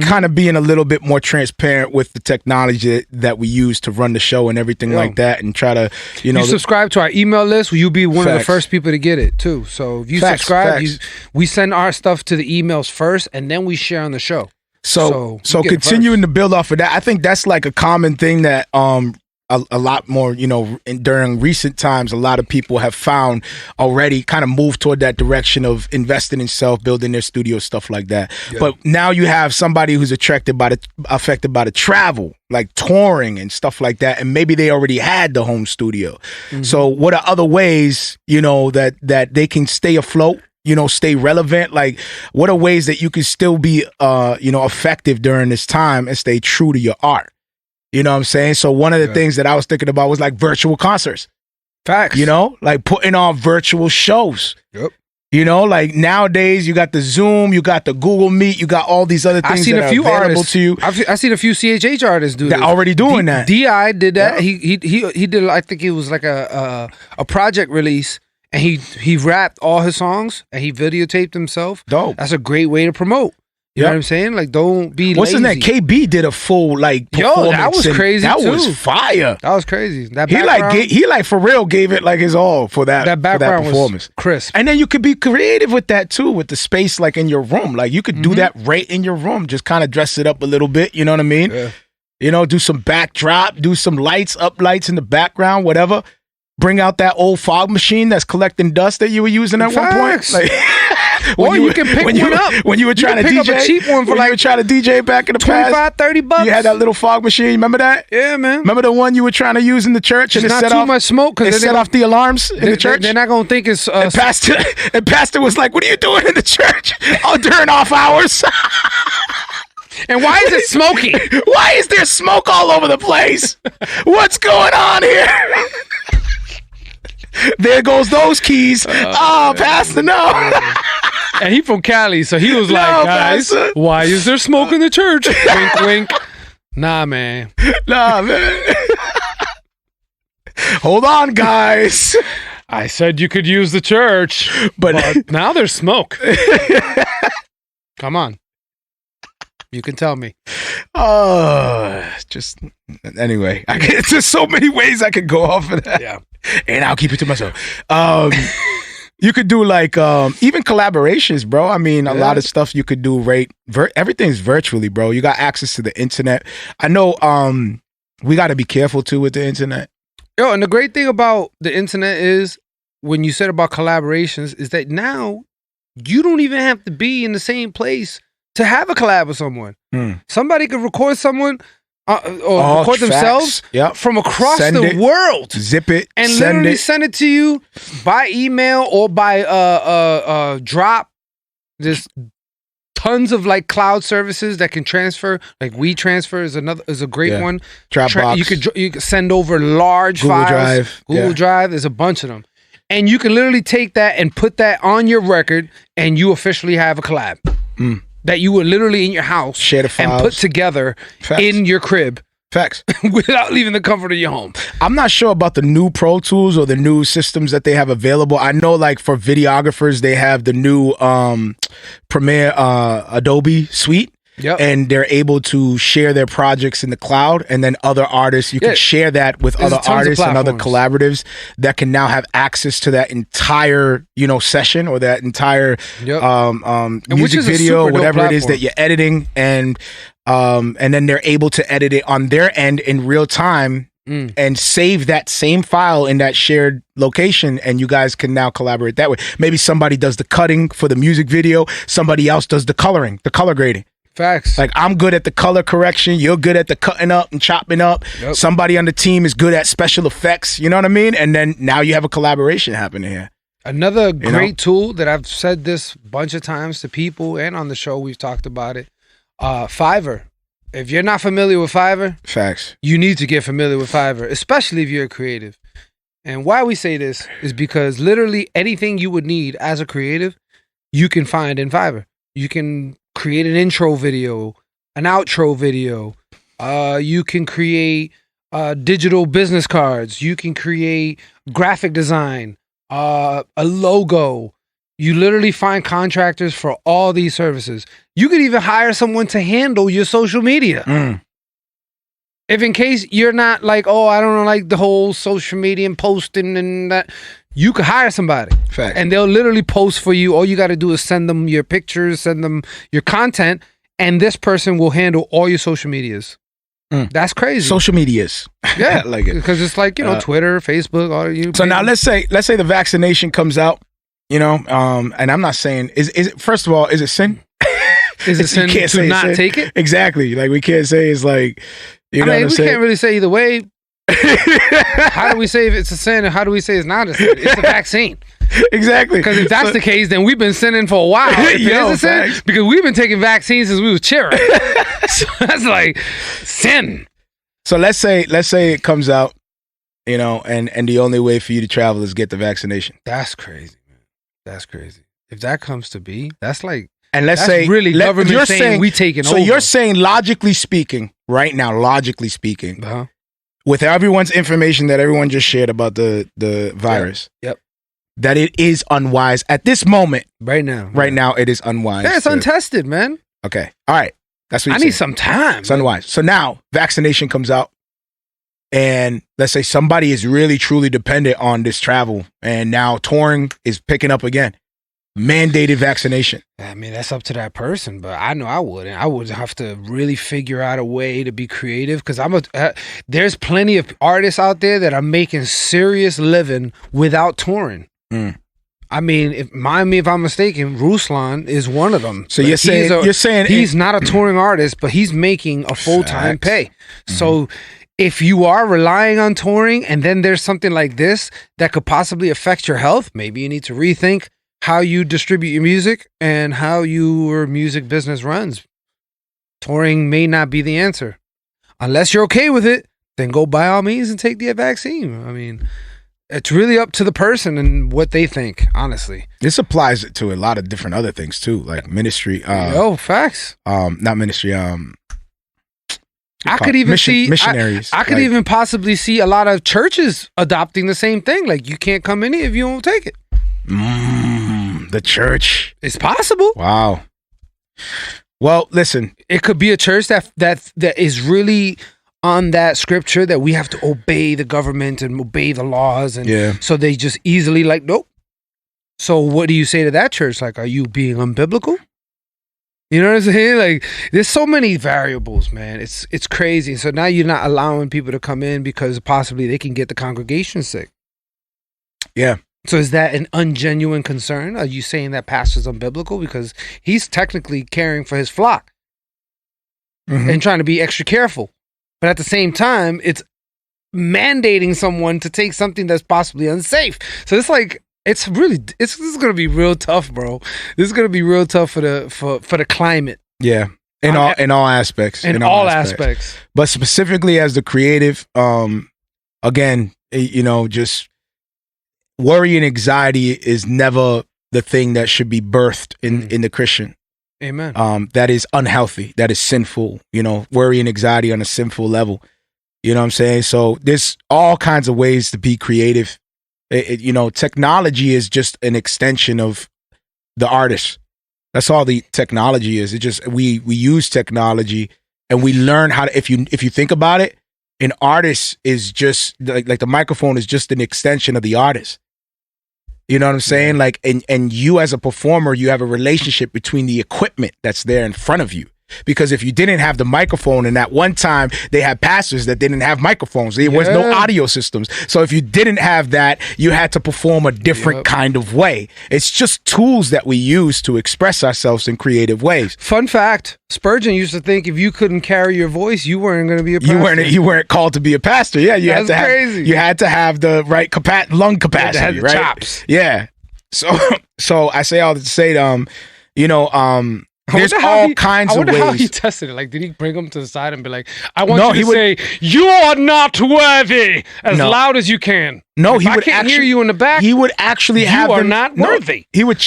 kind of being a little bit more transparent with the technology that we use to run the show and everything like that, and try to You subscribe to our email list, will you be one of the Facts. first people to get it too? So if you Facts, subscribe, facts. we send our stuff to the emails first, and then we share on the show. So you get it continuing to build off of that, I think that's like a common thing that a lot more, during recent times, a lot of people have found already kind of moved toward that direction of investing in self, building their studio, stuff like that. Yeah. But now you have somebody who's affected by the travel, like touring and stuff like that, and maybe they already had the home studio. So what are other ways, that they can stay afloat? Stay relevant? Like, what are ways that you can still be, effective during this time and stay true to your art? You know what I'm saying? So one of the things that I was thinking about was like virtual concerts. Facts. Like putting on virtual shows. Yep. Like nowadays you got the Zoom, you got the Google Meet, you got all these other things I've seen that a are few available artists. to you. I've seen a few CHH artists do They're this. already doing that. Di did that. Yeah. He did. I think it was like a project release, and he rapped all his songs and he videotaped himself. Dope. That's a great way to promote. You know what I'm saying? Like, don't be What's lazy. his name? KB did a full like performance. That was and crazy. That too. was fire. That was crazy. That He background, like for real gave it like his all for that background performance. was crisp. And then you could be creative with that too, with the space like in your room. Like you could do that right in your room. Just kind of dress it up a little bit. You know what I mean? Yeah. You know, do some backdrop, do some lights in the background, whatever. Bring out that old fog machine that's collecting dust that you were using at one point. Like, or you can pick one up. When you were trying to pick DJ. Up a cheap one for you were trying to DJ back in the past. $25-$30. You had that little fog machine. Remember that? Yeah, man. Remember the one you were trying to use in the church? It's and not too much smoke because it set off the alarms in the church. They're not going to think it's... and pastor was like, what are you doing in the church? Oh, during off hours. And why is it smoky? Why is there smoke all over the place? What's going on here? There goes those keys. Pastor, no. And he from Cali, so he was like, guys, Pastor. why is there smoke in the church? Wink, wink. Nah, man. Hold on, guys. I said you could use the church, but now there's smoke. Come on. You can tell me. Just anyway. There's so many ways I could go off of that. Yeah. And I'll keep it to myself. You could do like even collaborations, bro. I mean, a lot of stuff you could do everything's virtually, bro. You got access to the internet. I know we got to be careful too with the internet. Yo, and the great thing about the internet is when you said about collaborations is that now you don't even have to be in the same place to have a collab with someone. Somebody could record someone or record themselves from across the world. Zip it. And literally send it to you by email or by drop. There's tons of like cloud services that can transfer. Like WeTransfer is a great one. Dropbox. You could send over large Google files. Drive. Google Drive. There's a bunch of them. And you can literally take that and put that on your record and you officially have a collab. That you were literally in your house Share the files. and put together in your crib. Facts. Without leaving the comfort of your home. I'm not sure about the new Pro Tools or the new systems that they have available. I know like for videographers, they have the new Premiere Adobe suite. Yep. And they're able to share their projects in the cloud, and then other artists, you can share that with other artists and other collaboratives that can now have access to that entire, session or that entire music video, whatever it is that you're editing, and then they're able to edit it on their end in real time and save that same file in that shared location, and you guys can now collaborate that way. Maybe somebody does the cutting for the music video, somebody else does the coloring, the color grading. Facts. Like I'm good at the color correction, you're good at the cutting up and chopping up. Yep. Somebody on the team is good at special effects, you know what I mean? And then now you have a collaboration happening here. Another great tool that I've said this a bunch of times to people and on the show we've talked about it. Fiverr. If you're not familiar with Fiverr, facts. You need to get familiar with Fiverr, especially if you're a creative. And why we say this is because literally anything you would need as a creative, you can find in Fiverr. You can create an intro video, an outro video. You can create digital business cards. You can create graphic design, a logo. You literally find contractors for all these services. You could even hire someone to handle your social media. If in case you're not like, I don't like the whole social media and posting and that, you could hire somebody. Fact. And they'll literally post for you. All you got to do is send them your pictures, send them your content, and this person will handle all your social medias. That's crazy. Social medias. Yeah. I like it. Because it's like, Twitter, Facebook, all you. So now let's say the vaccination comes out, and I'm not saying, is it, first of all, is it sin? Is it sin to not take it? Exactly. Like we can't say it's like, you know what I'm saying? We can't really say either way. How do we say if it's a sin and how do we say it's not a sin? It's a vaccine. Exactly. Because if that's the case, then we've been sinning for a while. If it is a sin, because we've been taking vaccines since we was children. So that's like sin. So let's say it comes out, and the only way for you to travel is get the vaccination. That's crazy, man. That's crazy. If that comes to be, that's like, and let's that's say really government saying we taking over. So you're saying, logically speaking, right now, with everyone's information that everyone just shared about the virus. Yep. that it is unwise at this moment. Right now. Right now, it is unwise. Yeah, it's untested, man. Okay. All right. That's what I need some time. It's unwise. So now vaccination comes out. And let's say somebody is really, truly dependent on this travel. And now touring is picking up again. Mandated vaccination. I mean, that's up to that person, but I know I wouldn't. I would have to really figure out a way to be creative because there's plenty of artists out there that are making serious living without touring. I mean, if I'm mistaken, Ruslan is one of them. So you're saying he's not a touring artist, but he's making a full-time pay. So if you are relying on touring and then there's something like this that could possibly affect your health, maybe you need to rethink how you distribute your music and how your music business runs. Touring may not be the answer. Unless you're okay with it, then go by all means and take the vaccine. I mean, it's really up to the person and what they think, honestly. This applies to a lot of different other things too, like ministry. Facts. Not ministry. I could even see missionaries. I could even possibly see a lot of churches adopting the same thing. Like, you can't come in here if you don't take it. The church. It's possible. Wow. Well, listen. It could be a church that is really on that scripture that we have to obey the government and obey the laws, and so they just easily like, nope. So what do you say to that church? Like, are you being unbiblical? You know what I'm saying? Like, there's so many variables, man. It's crazy. So now you're not allowing people to come in because possibly they can get the congregation sick. Yeah. So is that an ungenuine concern? Are you saying that pastor's unbiblical? Because he's technically caring for his flock and trying to be extra careful. But at the same time, it's mandating someone to take something that's possibly unsafe. So it's like, this is going to be real tough, bro. This is going to be real tough for the climate. Yeah. In all aspects. In all aspects. But specifically as the creative, again, just worry and anxiety is never the thing that should be birthed in the Christian. Amen. That is unhealthy. That is sinful. Worry and anxiety on a sinful level. You know what I'm saying? So there's all kinds of ways to be creative. Technology is just an extension of the artist. That's all the technology is. It just we use technology and we learn how to. If you think about it, an artist is just like the microphone is just an extension of the artist. You know what I'm saying? Like, and you as a performer, you have a relationship between the equipment that's there in front of you. Because if you didn't have the microphone, and at one time they had pastors that didn't have microphones, there was no audio systems. So if you didn't have that, you had to perform a different kind of way. It's just tools that we use to express ourselves in creative ways. Fun fact: Spurgeon used to think if you couldn't carry your voice, you weren't going to be a pastor. You weren't called to be a pastor. Yeah, That's crazy. You had to have the right lung capacity, had the right? chops. Yeah. So I say all to say, there's all kinds of ways. I wonder how he tested it. Like, did he bring him to the side and be like, I want you to say, you are not worthy, as loud as you can. No, if I can't hear you in the back, he would actually have you are not worthy. He would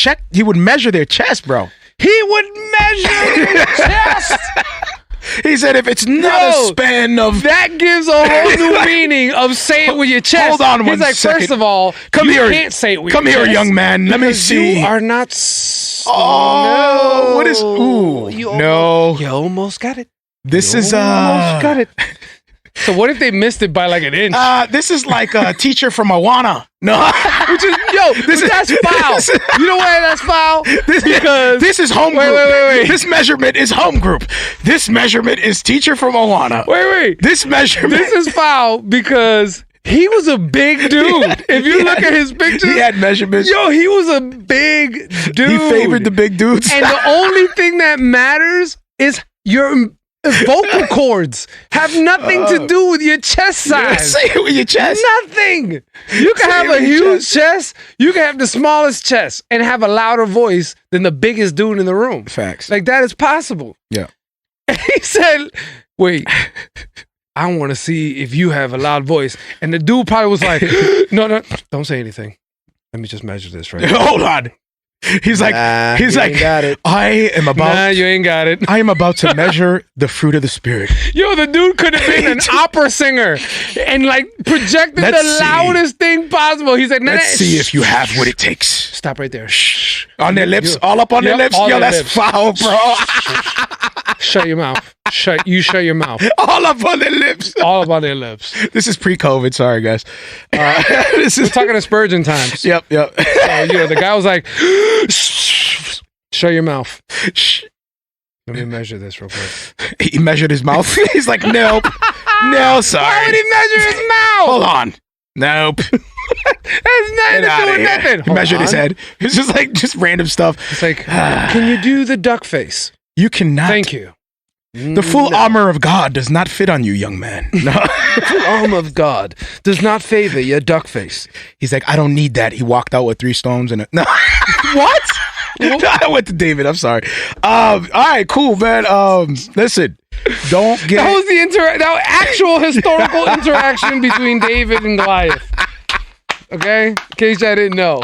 measure their chest, bro. He would measure their chest. He said, if it's not a span of... That gives a whole new meaning of say it with your chest. Hold on one second. second. First of all, you can't say it with your chest. Come here, young man. Let me see. You are not... What is... Ooh, you almost got it. This is... almost got it. So what if they missed it by like an inch? This is like a teacher from Awana. No. That's foul. You know why that's foul? Because this is home group. Wait. This measurement is home group. This measurement is teacher from Awana. Wait. This is foul because he was a big dude. If you look at his pictures, he had measurements. He was a big dude. He favored the big dudes. And the only thing that matters is your vocal cords have nothing to do with your chest size. Say it with your chest. Nothing. You can have a huge chest. You can have the smallest chest and have a louder voice than the biggest dude in the room. Facts. Like, that is possible. Yeah. And he said, wait, I want to see if you have a loud voice. And the dude probably was like, no, don't say anything. Let me just measure this right now. Hold on. He's like, got it. I am about. Nah, you ain't got it. I am about to measure the fruit of the spirit. Yo, the dude could have been an opera singer and like projected the loudest thing possible. He's like, let's see if you have what it takes. Stop right there. Shh. On their lips, all up on their lips. Yo, that's foul, bro. Shut your mouth. Shut your mouth. All up on their lips. All up on their lips. This is pre-COVID. Sorry, guys. We're talking to Spurgeon times. Yep. So, the guy was like, shut your mouth. Let me measure this real quick. He measured his mouth. He's like, nope. No, sorry. Why would he measure his mouth? Hold on. Nope. That's nothing to do with nothing. He measured his head. It's just random stuff. It's like, can you do the duck face? You cannot. Thank you. The full armor of God does not fit on you, young man. No. The full armor of God does not favor your duck face. He's like, I don't need that. He walked out with 3 stones and no. What? I went to David. I'm sorry. All right, cool, man. Listen, don't get. That was the actual historical interaction between David and Goliath. Okay, in case I didn't know.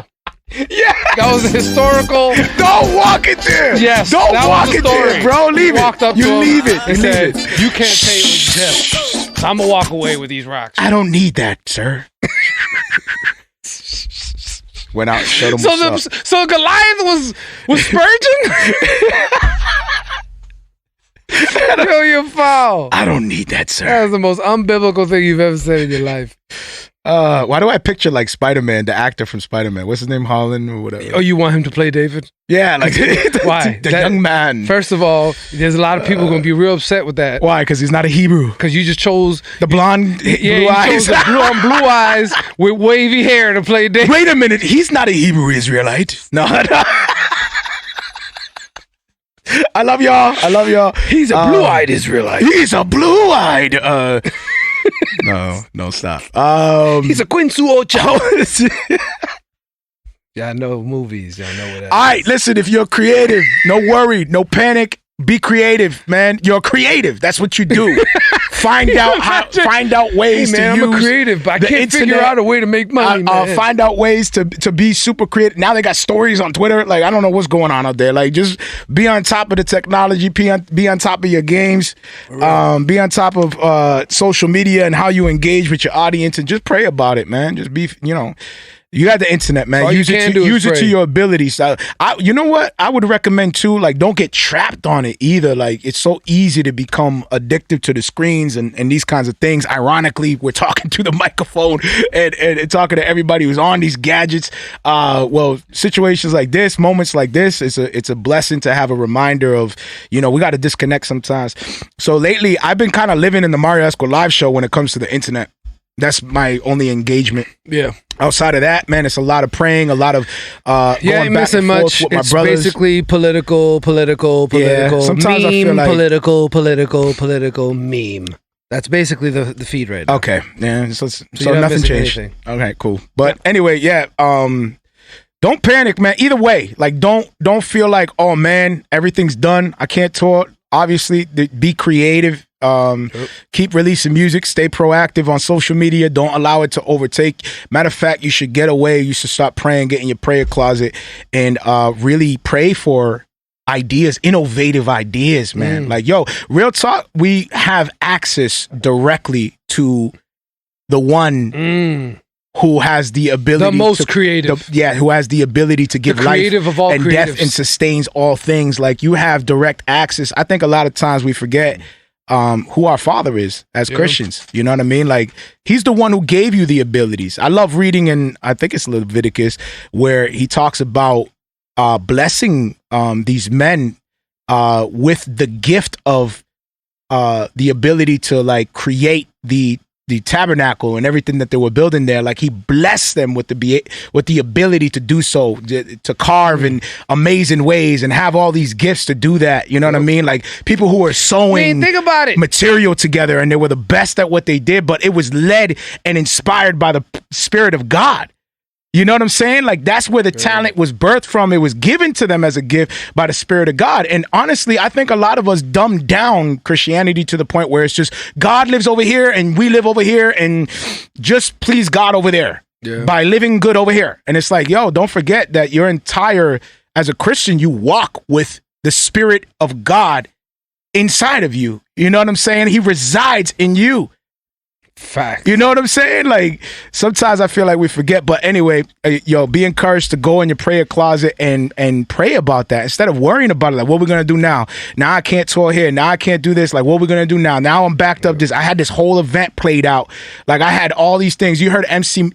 Yeah, that was a historical. Don't walk it there. Yes, don't walk it there, bro. Leave it. Walked up you to him leave it. and You said, leave it. "You can't say it with this. So I'm gonna walk away with these rocks." I don't need that, sir. Went out, showed him what's up. So Goliath was Spurgeon. Yo, you're foul. I don't need that, sir. That was the most unbiblical thing you've ever said in your life. Why do I picture like Spider-Man, the actor from Spider-Man? What's his name? Holland or whatever. Oh, you want him to play David? Yeah, like why? The young man. First of all, there's a lot of people going to be real upset with that. Why? Because he's not a Hebrew. Because you just chose the blonde, blue eyes, chose the blue eyes with wavy hair to play David. Wait a minute, he's not a Hebrew Israelite. No. I love y'all. He's a blue-eyed Israelite. He's a blue-eyed. No, stop. He's a Quinsu Ocho. Yeah, I know movies. Y'all know what that is. All right, listen, if you're creative, no worry, no panic. Be creative, man. You're creative. That's what you do. Find out ways to use. I'm a creative, but I can't figure out a way to make money. Find out ways to be super creative. Now they got stories on Twitter. Like, I don't know what's going on out there. Like, just be on top of the technology. Be on top of your games. Right. Be on top of social media and how you engage with your audience, and just pray about it, man. Just be, you got the internet, man. Use it to your abilities. So, you know what? I would recommend too. Like, don't get trapped on it either. Like, it's so easy to become addicted to the screens and these kinds of things. Ironically, we're talking to the microphone and talking to everybody who's on these gadgets. Well, situations like this, moments like this, it's a blessing to have a reminder of, we got to disconnect sometimes. So lately, I've been kind of living in the Marrio Esco live show when it comes to the internet. That's my only engagement. Yeah. Outside of that, man, it's a lot of praying, a lot of going back and forth with my it's brothers. Basically political. Yeah, sometimes I feel like political meme. That's basically the feed right now. Okay, yeah. So nothing changed. Anything. Okay, cool. But anyway, yeah. Don't panic, man. Either way, like don't feel like, oh man, everything's done. I can't talk. Obviously, be creative. Keep releasing music, stay proactive on social media, don't allow it to overtake. Matter of fact, you should get away, you should stop praying, get in your prayer closet and really pray for ideas, innovative ideas, man. Like, yo, real talk, we have access directly to the one who has the ability, the most creative, who has the ability to give life of all and creatives. Death and sustains all things. Like, you have direct access. I think a lot of times we forget who our Father is as Christians. You know what I mean? Like, he's the one who gave you the abilities. I love reading in, I think it's Leviticus, where he talks about blessing these men with the gift of the ability to like create the tabernacle and everything that they were building there. Like, he blessed them with the ability to do so, to carve in amazing ways and have all these gifts to do that. You know what I mean? Like, people who are sewing think about it. material together, and they were the best at what they did, but it was led and inspired by the Spirit of God. You know what I'm saying? Like, that's where the talent was birthed from. It was given to them as a gift by the Spirit of God. And honestly, I think a lot of us dumb down Christianity to the point where it's just God lives over here and we live over here, and just please God over there by living good over here. And it's like, yo, don't forget that your entire as a Christian, you walk with the Spirit of God inside of you. You know what I'm saying? He resides in you. Fact. You know what I'm saying? Like, sometimes I feel like we forget. But anyway, be encouraged to go in your prayer closet and pray about that instead of worrying about it. Like, what we're going to do now? Now I can't tour here. Now I can't do this. Like, what we're going to do now? Now I'm backed up this. I had this whole event played out. Like, I had all these things. You heard MC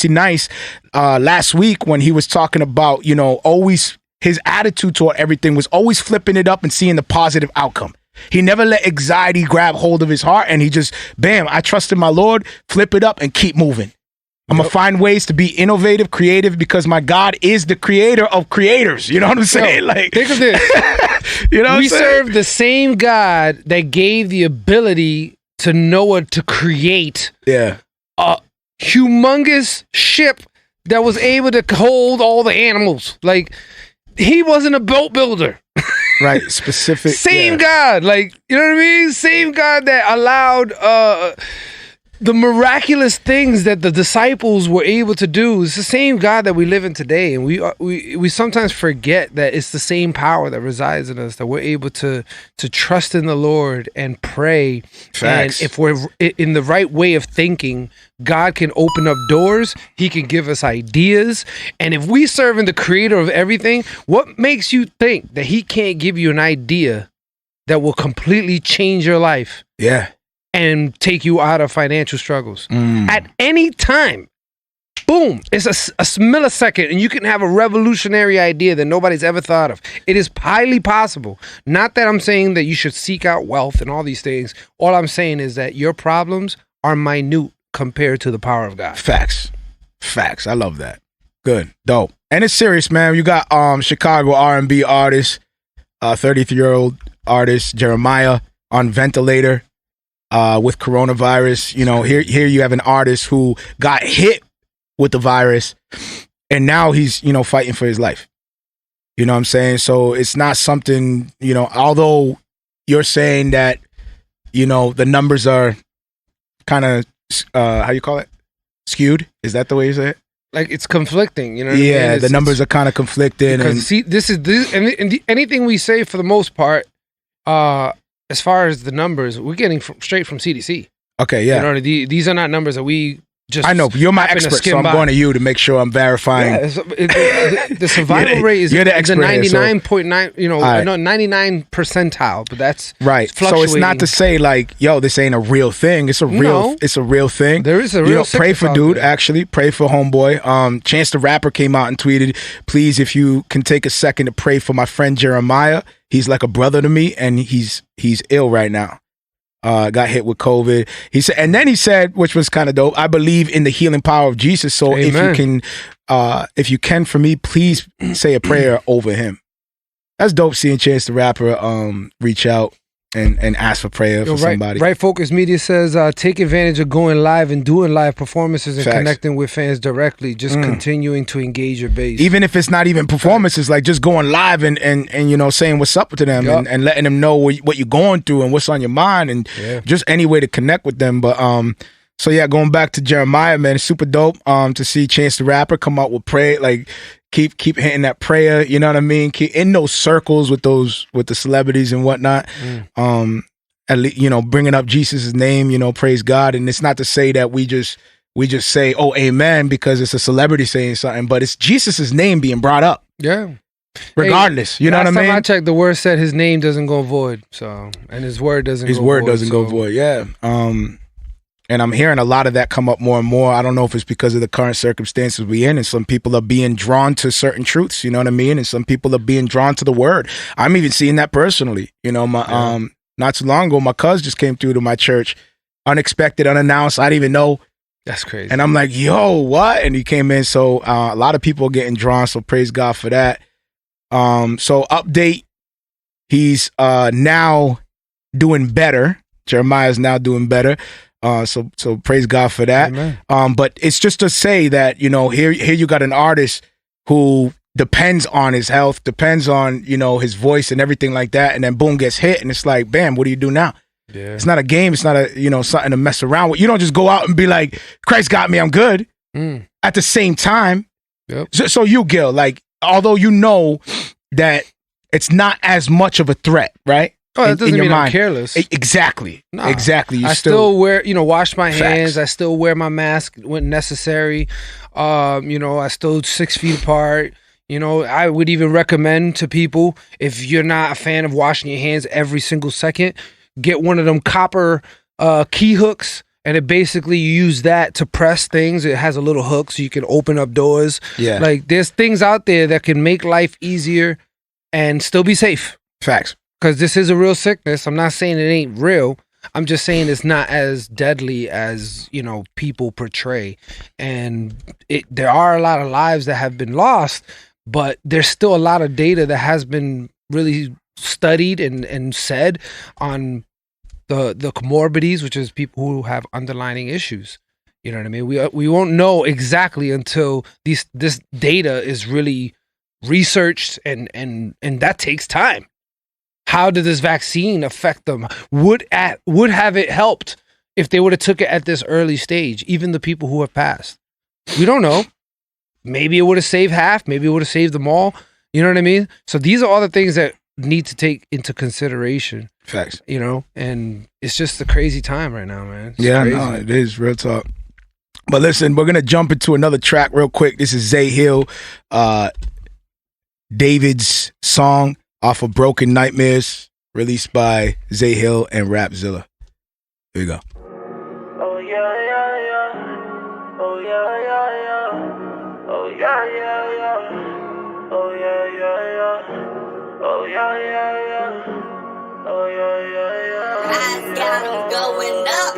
Nice last week when he was talking about, always his attitude toward everything was always flipping it up and seeing the positive outcome. He never let anxiety grab hold of his heart, and he just, bam, I trust in my Lord, flip it up and keep moving. I'm going to find ways to be innovative, creative, because my God is the creator of creators. You know what I'm saying? Like, think of this. You know what I'm we saying? serve the same God that gave the ability to Noah to create a humongous ship that was able to hold all the animals. Like, he wasn't a boat builder. Right, specific. Same God, like, you know what I mean? Same God that allowed the miraculous things that the disciples were able to do. It's the same God that we live in today, and we sometimes forget that it's the same power that resides in us, that we're able to trust in the Lord and pray. Facts. And if we're in the right way of thinking, God can open up doors. He can give us ideas. And if we serve in the creator of everything, what makes you think that he can't give you an idea that will completely change your life? Yeah. And take you out of financial struggles at any time? Boom. It's a millisecond, and you can have a revolutionary idea that nobody's ever thought of. It is highly possible. Not that I'm saying that you should seek out wealth and all these things. All I'm saying is that your problems are minute compared to the power of God. Facts. I love that. Good. Dope. And it's serious, man. You got Chicago R&B artist, 33-year-old artist Jeremiah on ventilator with coronavirus. Here you have an artist who got hit with the virus, and now he's fighting for his life. You know what I'm saying? So it's not something, although you're saying that the numbers are kind of how you call it, skewed. Is that the way you say it? Like, it's conflicting, you know what I mean? The numbers are kind of conflicting. Because and anything we say, for the most part, as far as the numbers, we're getting straight from CDC. Okay, yeah. These are not numbers that we just. I know, but you're my expert, so I'm going to you to make sure I'm verifying. Yeah, the survival rate is you're the expert 99.9, 99 percentile, but that's right. So it's not to say like, yo, this ain't a real thing. It's a real thing. There is a real pray for dude, actually. Pray for homeboy. Chance the Rapper came out and tweeted, please, if you can take a second to pray for my friend Jeremiah. He's like a brother to me, and he's ill right now. Got hit with COVID. He said, which was kind of dope, I believe in the healing power of Jesus. So Amen. if you can for me, please say a prayer over him. That's dope seeing Chance the Rapper reach out and ask for prayer for somebody. Right Focus Media says, take advantage of going live and doing live performances and connecting with fans directly, just continuing to engage your base. Even if it's not even performances, like just going live and saying what's up to them and letting them know what you're going through and what's on your mind, and just any way to connect with them. But so yeah, going back to Jeremiah, man, it's super dope to see Chance the Rapper come out with prayer, like keep hitting that prayer, you know what I mean? Keep in those circles with the celebrities and whatnot. At least, bringing up Jesus' name, praise God. And it's not to say that we just say, oh, amen, because it's a celebrity saying something, but it's Jesus' name being brought up. Yeah. Regardless, you know what I mean? Last time I checked, the word said his name doesn't go void. So, and his word doesn't go void. Yeah. And I'm hearing a lot of that come up more and more. I don't know if it's because of the current circumstances we're in, and some people are being drawn to certain truths, you know what I mean? And some people are being drawn to the word. I'm even seeing that personally. Not too long ago, my cousin just came through to my church, unexpected, unannounced. I didn't even know. That's crazy. And I'm like, yo, what? And he came in. So a lot of people are getting drawn. So praise God for that. So update, he's now doing better. Jeremiah's now doing better. So praise God for that. Amen. But it's just to say that, here you got an artist who depends on his health, depends on, his voice and everything like that. And then boom, gets hit. And it's like, bam, what do you do now? Yeah. It's not a game. It's not something to mess around with. You don't just go out and be like, Christ got me, I'm good. At the same time. Yep. So you, Gil, like, although you know that it's not as much of a threat, right? Oh, that doesn't mean I'm careless. Exactly. Nah. Exactly. I still wear, wash my hands. Facts. I still wear my mask when necessary. I still 6 feet apart. I would even recommend to people, if you're not a fan of washing your hands every single second, get one of them copper key hooks, and it basically you use that to press things. It has a little hook so you can open up doors. Yeah. Like there's things out there that can make life easier and still be safe. Facts. Because this is a real sickness. I'm not saying it ain't real. I'm just saying it's not as deadly as, people portray. And there are a lot of lives that have been lost, but there's still a lot of data that has been really studied and said on the comorbidities, which is people who have underlying issues. You know what I mean? We won't know exactly until this data is really researched, and that takes time. How did this vaccine affect them? Would have it helped if they would have took it at this early stage, even the people who have passed? We don't know. Maybe it would have saved half. Maybe it would have saved them all. You know what I mean? So these are all the things that need to take into consideration. Facts. And it's just a crazy time right now, man. It's yeah, crazy. no, it is real talk. But listen, we're going to jump into another track real quick. This is Zay Hill, David's song off of Broken Nightmares, released by Zay Hill and Rapzilla. Here we go. Oh yeah, yeah, yeah. Oh yeah, yeah, yeah. Oh yeah, yeah, yeah. Oh yeah, yeah, yeah. Oh yeah, yeah, yeah. Oh yeah, yeah, yeah. I got 'em going up.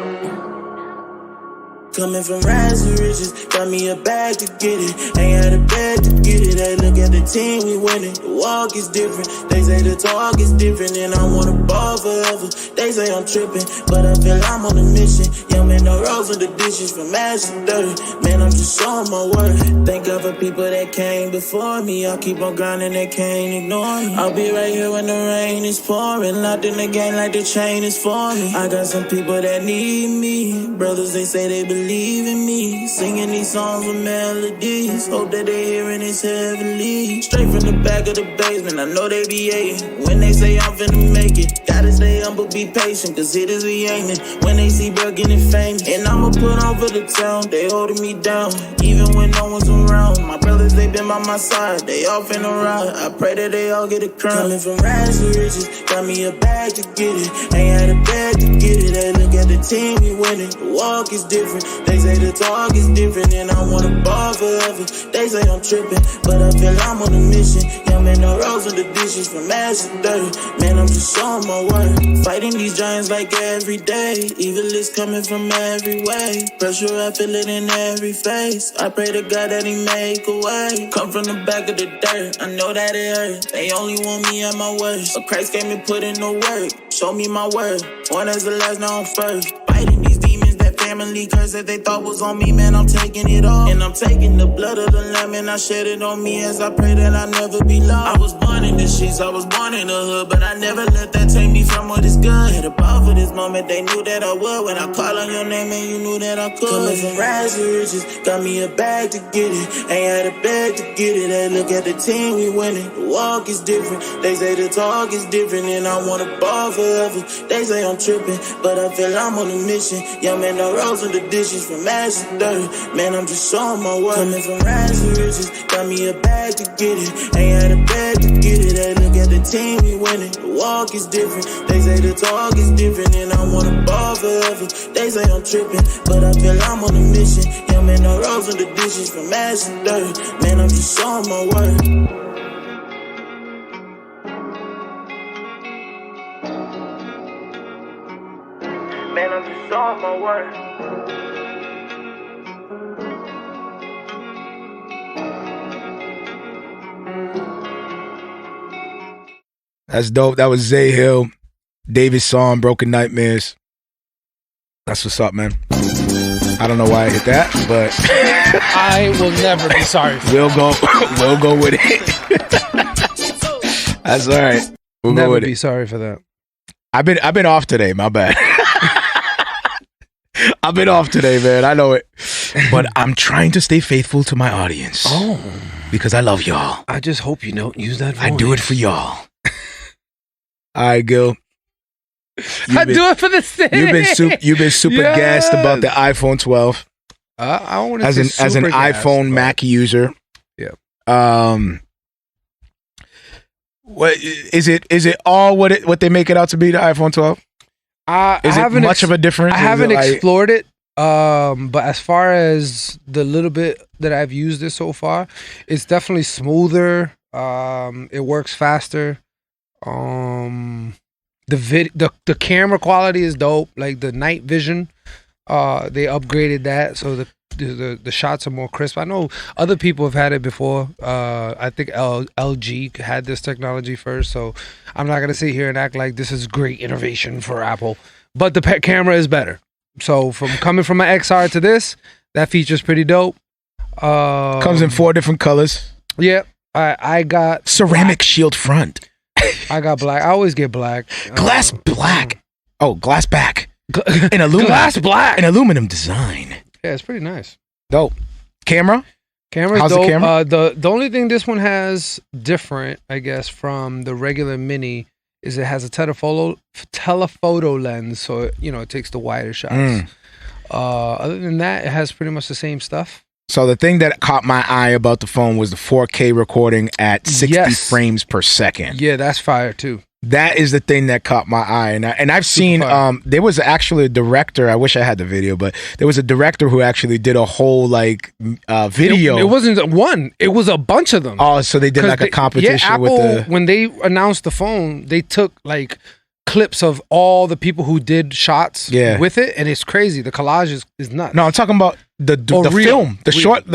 Coming from rags to riches, got me a bag to get it. Ain't had a bag to get it. Hey, look at the team, we winning. The walk is different. They say the talk is different, and I wanna ball forever. They say I'm tripping, but I feel I'm on a mission. Young man, no rolls in the dishes from ash to dirt. Man, I'm just showing my worth. Thank God for people that came before me. I'll keep on grinding, they can't ignore me. I'll be right here when the rain is pouring. Locked in the game like the chain is for me. I got some people that need me. Brothers, they say they believe in me, singing these songs with melodies. Hope that they hearing this heavenly. Straight from the back of the basement, I know they be hating. When they say I'm finna make it, gotta stay humble, be patient, cause it is we aiming. When they see bro getting famous, and I'ma put on for the town. They holding me down, even when no one's around. My brothers, they been by my side, they all finna ride. I pray that they all get a crown. Coming from rags to riches, got me a bag to get it. Ain't had a bag to get it. Hey, look at the team, we winning. The walk is different. They say the talk is different, and I wanna ball forever. They say I'm tripping, but I feel I'm on a mission. Young man, no rolls in the dishes from ash to dirt. Man, I'm just showing my worth. Fighting these giants like every day. Evil is coming from every way. Pressure, I feel it in every face. I pray to God that he make a way. Come from the back of the dirt, I know that it hurt. They only want me at my worst, but Christ gave me put in the work. Show me my word, one as the last, now I'm first. Fighting these demons, that family curse that they thought was on me, man, I'm taking it off. And I'm taking the blood of the lamb and I shed it on me as I pray that I never be lost. I was born in the streets, I was born in the hood, but I never let that take me from what is good. Had a ball for this moment, they knew that I would. When I call on your name and you knew that I could. Coming from rags to riches, got me a bag to get it. Ain't had a bag to get it. Hey, look at the team, we winning. The walk is different. They say the talk is different, and I wanna ball forever. They say I'm tripping, but I feel I'm on a mission. Young man, no rolls in the dishes from ash to dirt. Man, I'm just showing my worth. Coming from rags to riches, got me a bag to get it. Ain't had a bag to get it. Hey, look at the team, we winning. The walk is different. They say the talk is different, and I wanna ball forever. They say I'm tripping, but I feel I'm on a mission. Young man, no rolls in the dishes from ash to dirt. Man, I'm just showing my worth. Man, I'm just showing my worth. That's dope. That was Zay Hill, David's song, Broken Nightmares. That's what's up, man. I don't know why I hit that, but I will never be sorry for we'll go with it. That's all right. We'll never go with be it. sorry for that. I've been off today, my bad. I've been off today, man. I know it. But I'm trying to stay faithful to my audience. Oh. Because I love y'all. I just hope you don't use that voice. I do it for y'all. All right, Gil. I do it for the city. You've been super gassed about the iPhone 12. I want to as an iPhone Mac user. Yeah. What is it? Is it all what they make it out to be? The iPhone 12. Is it much of a difference? I haven't explored it. But as far as the little bit that I've used it so far, it's definitely smoother. It works faster. The camera quality is dope. Like the night vision, they upgraded that, so the shots are more crisp. I know other people have had it before. I think LG had this technology first, so I'm not gonna sit here and act like this is great innovation for Apple. But the camera is better. So coming from an XR to this, that feature's pretty dope. Comes in 4 different colors. Yeah, I got ceramic shield front. I got black. I always get black. Glass black. Oh, glass back. An aluminum. Glass black. An aluminum design. Yeah, it's pretty nice. Dope. Camera's How's dope. The camera? The only thing this one has different, I guess, from the regular Mini is it has a telephoto lens, so it takes the wider shots. Other than that, it has pretty much the same stuff. So the thing that caught my eye about the phone was the 4K recording at 60 frames per second. Yeah, that's fire too. That is the thing that caught my eye, and I've seen there was actually a director. I wish I had the video, but there was a director who actually did a whole video. It wasn't one; it was a bunch of them. Oh, so they did like a competition Apple, with the. When they announced the phone, they took like clips of all the people who did shots with it, and it's crazy. The collage is nuts. No, I'm talking about the film, the short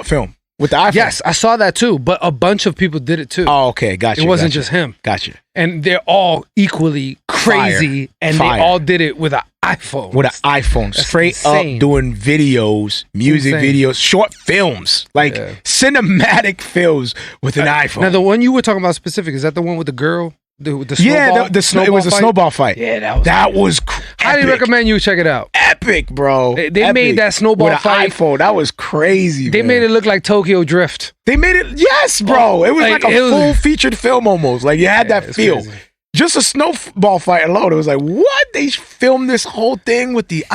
film. With the iPhone. Yes, I saw that too, but a bunch of people did it too. Oh, okay, gotcha. It wasn't just him. Gotcha. And they're all equally crazy, and they all did it with an iPhone. With an iPhone, straight up doing videos, music videos, short films, like cinematic films with an iPhone. Now, the one you were talking about specific, is that the one with the girl? The snowball? It was a snowball fight. Yeah, that was highly recommend you check it out. Epic, bro. They made that snowball fight. iPhone. That was crazy. They made it look like Tokyo Drift. They made it, yes, bro. It was like a full featured film almost. Like you had that feel. Crazy. Just a snowball fight alone. It was like, what? They filmed this whole thing with the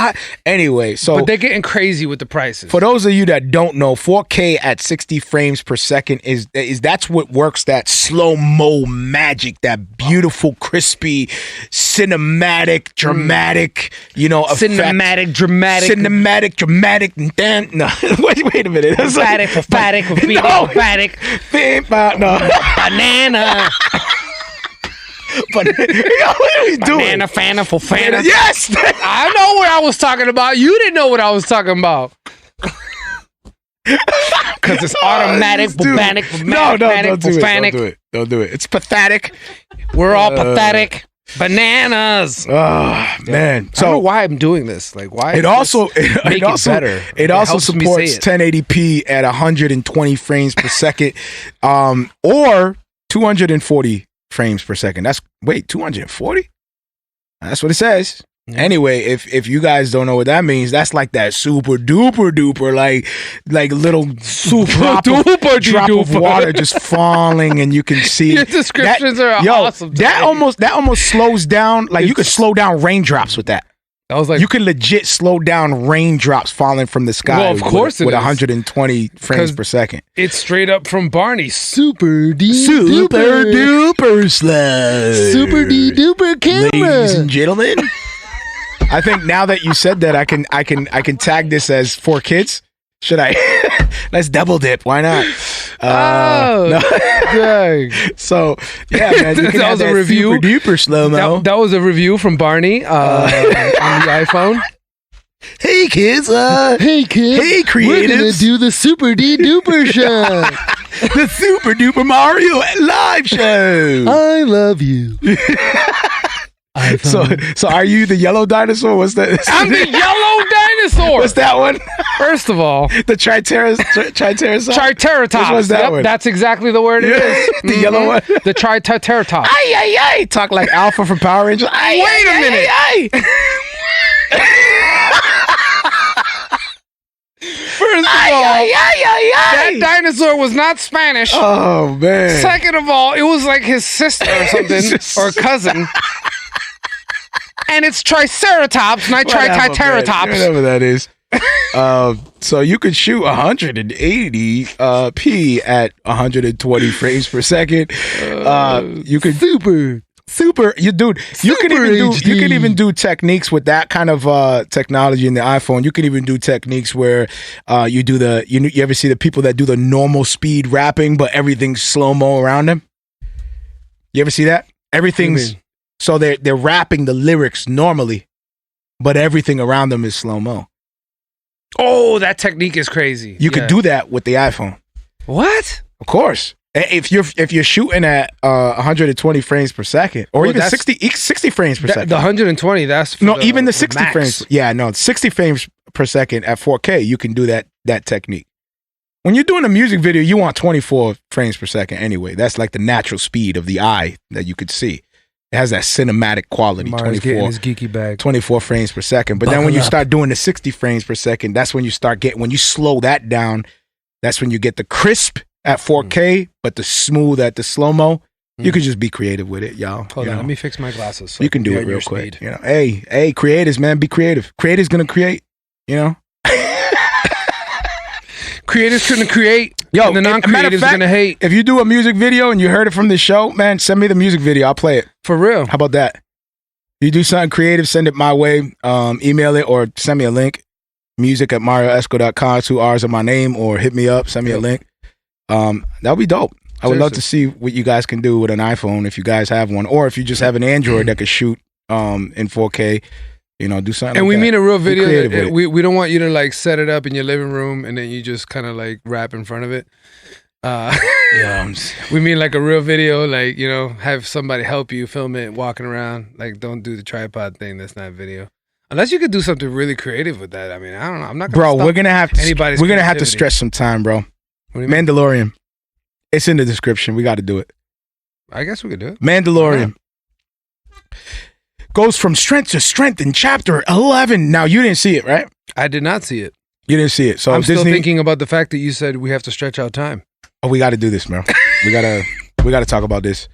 anyway. So, but they're getting crazy with the prices. For those of you that don't know, 4K at 60 frames per second is that's what works that slow-mo magic, that beautiful, crispy, cinematic, dramatic, cinematic, dramatic. Cinematic, dramatic. No, wait a minute. Emphatic, banana. But what are we doing? Fana. Yes, I know what I was talking about. You didn't know what I was talking about. Because it's automatic, bubanic, Don't do it. It's pathetic. We're all pathetic. Bananas. Oh man! So I don't know why I'm doing this. Like why? It also better. It also supports 1080p at 120 frames per second, or 240 frames per second. 240? That's what it says. Yeah. Anyway, if you guys don't know what that means, that's like that super duper like little super drop of water just falling, and you can see your descriptions are awesome. That almost slows down. Like you could slow down raindrops with that. I was like, you can legit slow down raindrops falling from the sky. Well, of course with 120 frames per second. It's straight up from Barney. Super duper slow. Super duper camera. Ladies and gentlemen, I think now that you said that, I can tag this as for kids. Should I? Let's double dip. Why not? No. So yeah, man, you can that was a review. Super duper slow mo. That was a review from Barney on the iPhone. Hey kids, hey creatives, we're gonna do the Super Duper show. The Super Duper Marrio live show. I love you. So are you the yellow dinosaur? What's that? I'm the yellow dinosaur. What's that one? First of all, the Triceratops. Triceratops. What's that one? That's exactly the word it is. The yellow one. The Triceratops. Ay. Talk like Alpha from Power Rangers. Wait a minute. First of all, that dinosaur was not Spanish. Oh man. Second of all, it was like his sister or something or cousin. And it's Triceratops, not Triceratops. Whatever that is. So you could shoot 180p at 120 frames per second. You could super. You can even do techniques with that kind of technology in the iPhone. You can even do techniques where you do you ever see the people that do the normal speed rapping, but everything's slow mo around them? You ever see that? Everything's so they're rapping the lyrics normally, but everything around them is slow mo. Oh, that technique is crazy. You could do that with the iPhone. What? Of course. If you're shooting at 120 frames per second, or even 60 frames per second. The 120, that's for even the 60 max. frames. Yeah, no, 60 frames per second at 4K, you can do that technique. When you're doing a music video, you want 24 frames per second anyway. That's like the natural speed of the eye that you could see. It has that cinematic quality. Mario's getting his geeky bag. 24 frames per second. But then when you start doing the 60 frames per second, that's when you start getting, when you slow that down, that's when you get the crisp at 4K, but the smooth at the slow-mo. You could just be creative with it, y'all. Hold on, let me fix my glasses. So you can do it real quick. You know, hey, creators, man, be creative. Creators gonna create, you know? Creators gonna create. Yo, and the non-creators are gonna hate. If you do a music video and you heard it from the show, man, send me the music video. I'll play it. For real. How about that? You do something creative, send it my way. Email it or send me a link. music@marioesco.com. 2 R's in my name, or hit me up, send me a link. That'll be dope. I would love to see what you guys can do with an iPhone if you guys have one, or if you just have an Android that could shoot in 4K. You know, do something. And like we that. mean a real video. We don't want you to like set it up in your living room and then you just kind of like rap in front of it. We mean like a real video, like, you know, have somebody help you film it walking around. Like, don't do the tripod thing. That's not video. Unless you could do something really creative with that. I mean, I don't know. I'm not gonna we're gonna have to creativity. stretch some time, bro. Mandalorian. It's in the description. We got to do it. I guess we could do it. Mandalorian goes from strength to strength in chapter 11. Now, you didn't see it, right? I did not see it. You didn't see it. So I'm still thinking about the fact that you said we have to stretch out time. Oh, we got to do this, man. we gotta talk about this.